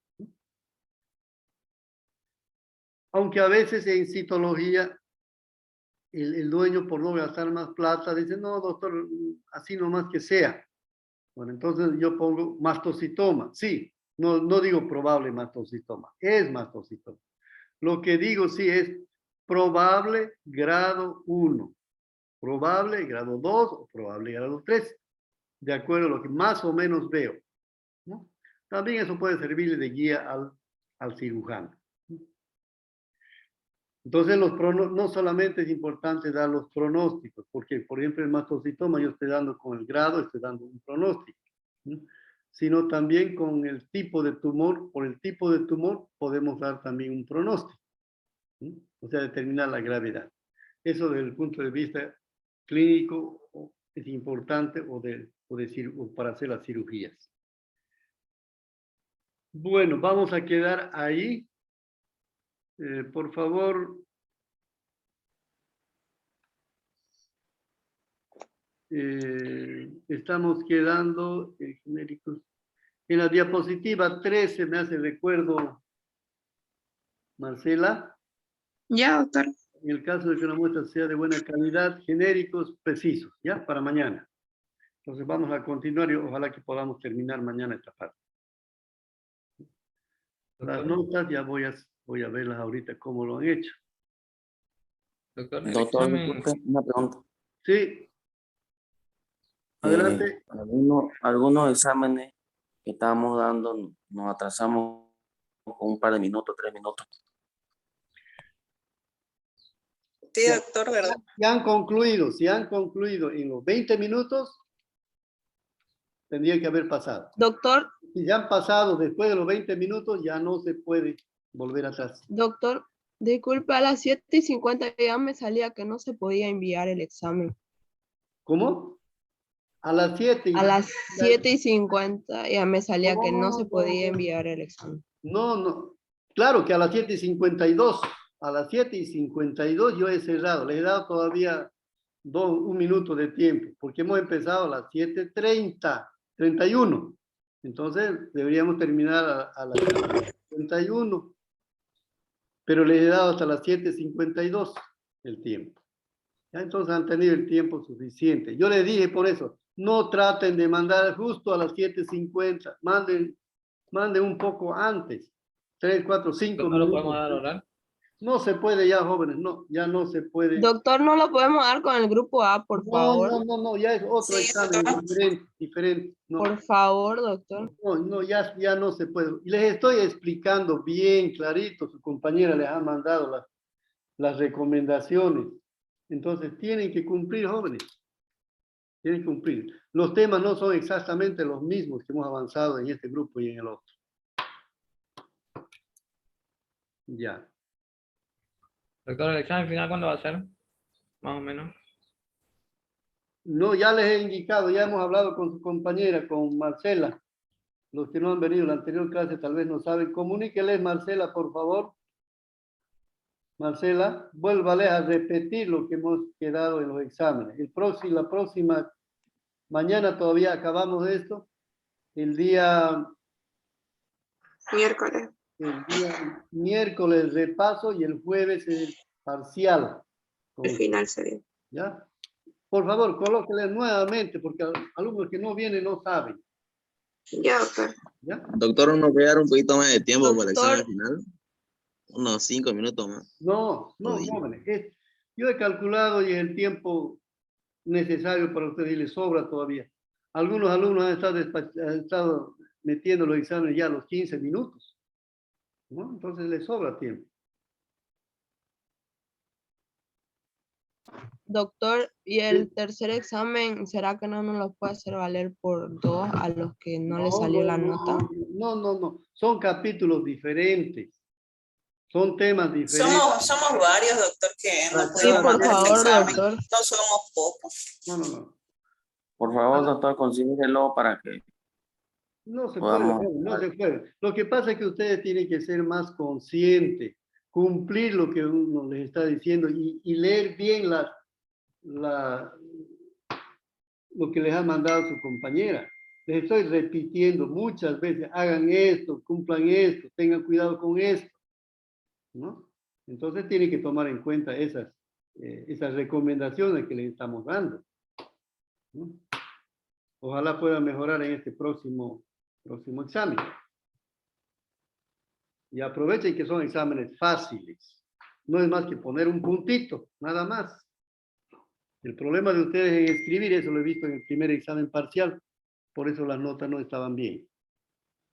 Aunque a veces en citología el dueño, por no gastar más plata, dice, no, doctor, así nomás que sea. Bueno, entonces yo pongo mastocitoma. Sí, no digo probable mastocitoma, es mastocitoma. Lo que digo sí es probable grado 1, probable grado 2 o probable grado 3, de acuerdo a lo que más o menos veo, ¿no? También eso puede servirle de guía al cirujano. Entonces, no solamente es importante dar los pronósticos, porque, por ejemplo, el mastocitoma yo estoy dando con el grado, estoy dando un pronóstico, ¿no? Sino también con el tipo de tumor, por el tipo de tumor podemos dar también un pronóstico, ¿no? O sea, determinar la gravedad. Eso desde el punto de vista clínico es importante o para hacer las cirugías. Bueno, vamos a quedar ahí. Por favor, estamos quedando genéricos. En la diapositiva 13 me hace recuerdo, Marcela, Ya, doctor. en el caso de que una muestra sea de buena calidad, genéricos precisos, ¿ya? Para mañana. Entonces vamos a continuar y ojalá que podamos terminar mañana esta parte. Las Doctor, notas ya voy a verlas ahorita cómo lo han hecho. doctor, el Doctor, examen, disculpe, una pregunta. Sí, adelante. Algunos exámenes que estábamos dando nos atrasamos con un par de minutos, 3 minutos. Sí, doctor, ¿verdad? Si han concluido en los 20 minutos, tendría que haber pasado. Doctor, Si ya han pasado después de los 20 minutos, ya no se puede volver atrás. doctor, disculpe, a las 7:50 ya me salía que no se podía enviar el examen. ¿Cómo? A las 7. A las 7:50 ya me salía que no se podía No. enviar el examen. No. Claro que a las 7:52. A las 7:52 yo he cerrado. Le he dado todavía un minuto de tiempo, porque hemos empezado a las 7:31. Entonces deberíamos terminar a las 7:51. Pero le he dado hasta las 7:52 el tiempo. ¿Ya? Entonces han tenido el tiempo suficiente. Yo les dije por eso, no traten de mandar justo a las 7:50. Manden un poco antes. 3, 4, 5 doctor, ¿no lo minutos. podemos dar oral? No se puede ya, jóvenes. No, ya no se puede. Doctor, ¿no lo podemos dar con el grupo A, por favor? No, ya es otro Sí, examen doctor. diferente. No, Por favor, doctor. no, ya no se puede. Y les estoy explicando bien clarito. Su compañera les ha mandado las recomendaciones. Entonces tienen que cumplir, jóvenes. Tienen que cumplir. Los temas no son exactamente los mismos que hemos avanzado en este grupo y en el otro. Ya. Doctor, ¿el examen final cuándo va a ser? Más o menos. No, ya les he indicado, ya hemos hablado con su compañera, con Marcela. Los que no han venido a la anterior clase tal vez no saben. Comuníqueles, Marcela, por favor. Marcela, vuélvale a repetir lo que hemos quedado en los exámenes. La próxima, mañana todavía acabamos de esto. El día Miércoles. miércoles repaso y el jueves parcial. El final sería. ¿Ya? Por favor, colóquele nuevamente, porque alumnos que no vienen no saben. Ya, doctor. ¿Ya? Doctor, ¿nos puede dar un poquito más de tiempo para el Doctor. examen final? Unos 5 minutos más. No, Oye. jóvenes. Yo he calculado y el tiempo necesario para ustedes y les sobra todavía. Algunos alumnos han estado metiendo los exámenes ya a los 15 minutos. ¿No? Entonces les sobra tiempo. Doctor, ¿y el tercer examen, será que no nos lo puede hacer valer por 2 a los que no les salió la nota? No. Son capítulos diferentes. Son temas diferentes. Somos varios, doctor, que no Sí, podemos por mandar este favor, examen. doctor. No somos pocos. No. Por favor, doctor, consíguelo para que No se Podamos- puede, no se puede. Lo que pasa es que ustedes tienen que ser más conscientes, cumplir lo que uno les está diciendo y leer bien lo que les ha mandado su compañera. Les estoy repitiendo muchas veces, hagan esto, cumplan esto, tengan cuidado con esto, ¿no? Entonces tienen que tomar en cuenta esas recomendaciones que les estamos dando, ¿no? Ojalá puedan mejorar en este próximo examen. Y aprovechen que son exámenes fáciles. No es más que poner un puntito, nada más. El problema de ustedes en escribir, eso lo he visto en el primer examen parcial, por eso las notas no estaban bien.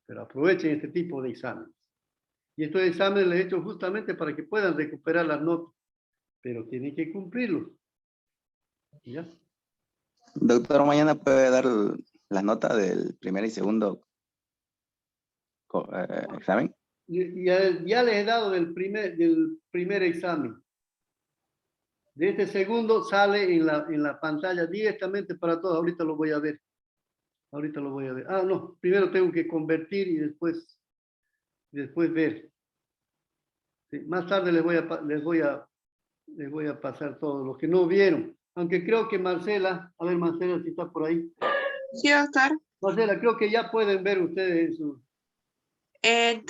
Pero aprovechen este tipo de exámenes. Y estos exámenes les he hecho justamente para que puedan recuperar las notas, pero tienen que cumplirlos. ¿Ya? Doctor, mañana puede dar las notas del primer y segundo examen. Ya les he dado del primer examen. De este segundo sale en la pantalla directamente para todos. Ahorita lo voy a ver. Ah, no. Primero tengo que convertir y después ver. Sí, más tarde les voy a pasar todo lo que no vieron. Aunque creo que Marcela, a ver Marcela si está por ahí. Sí, doctor. Marcela, creo que ya pueden ver ustedes su...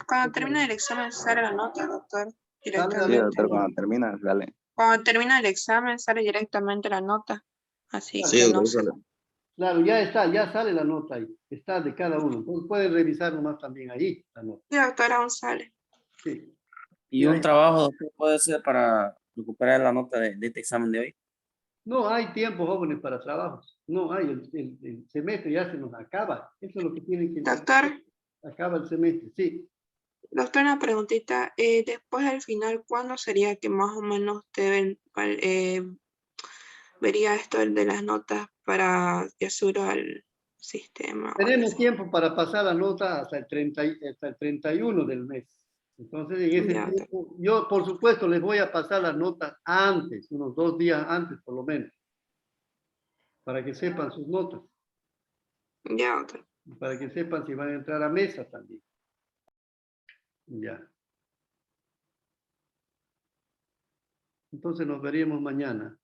Cuando termine el examen sale la nota, doctor. Sí, Directamente. doctor, cuando termina, sale. Cuando termina el examen sale directamente la nota. Así Sí, que doctor, no sé. sale. Claro, ya sale la nota ahí. Está de cada uno. Entonces pueden revisar nomás también ahí la nota. Sí, doctor, aún sale. Sí. Y un trabajo, doctor, puede ser para recuperar la nota de este examen de hoy. No hay tiempo, jóvenes, para trabajos. No hay. El semestre ya se nos acaba. Eso es lo que tienen que... Doctor, Acaba el semestre, sí. doctor, una preguntita. Después del final, ¿cuándo sería que más o menos vería esto de las notas para que suba al sistema? Tenemos tiempo para pasar la nota hasta el 31 del mes. Entonces, en ese Ya. tiempo, yo, por supuesto, les voy a pasar las notas antes, unos 2 días antes, por lo menos, para que sepan sus notas, Ya, doctor. para que sepan si van a entrar a mesa también. Ya. Entonces nos veríamos mañana.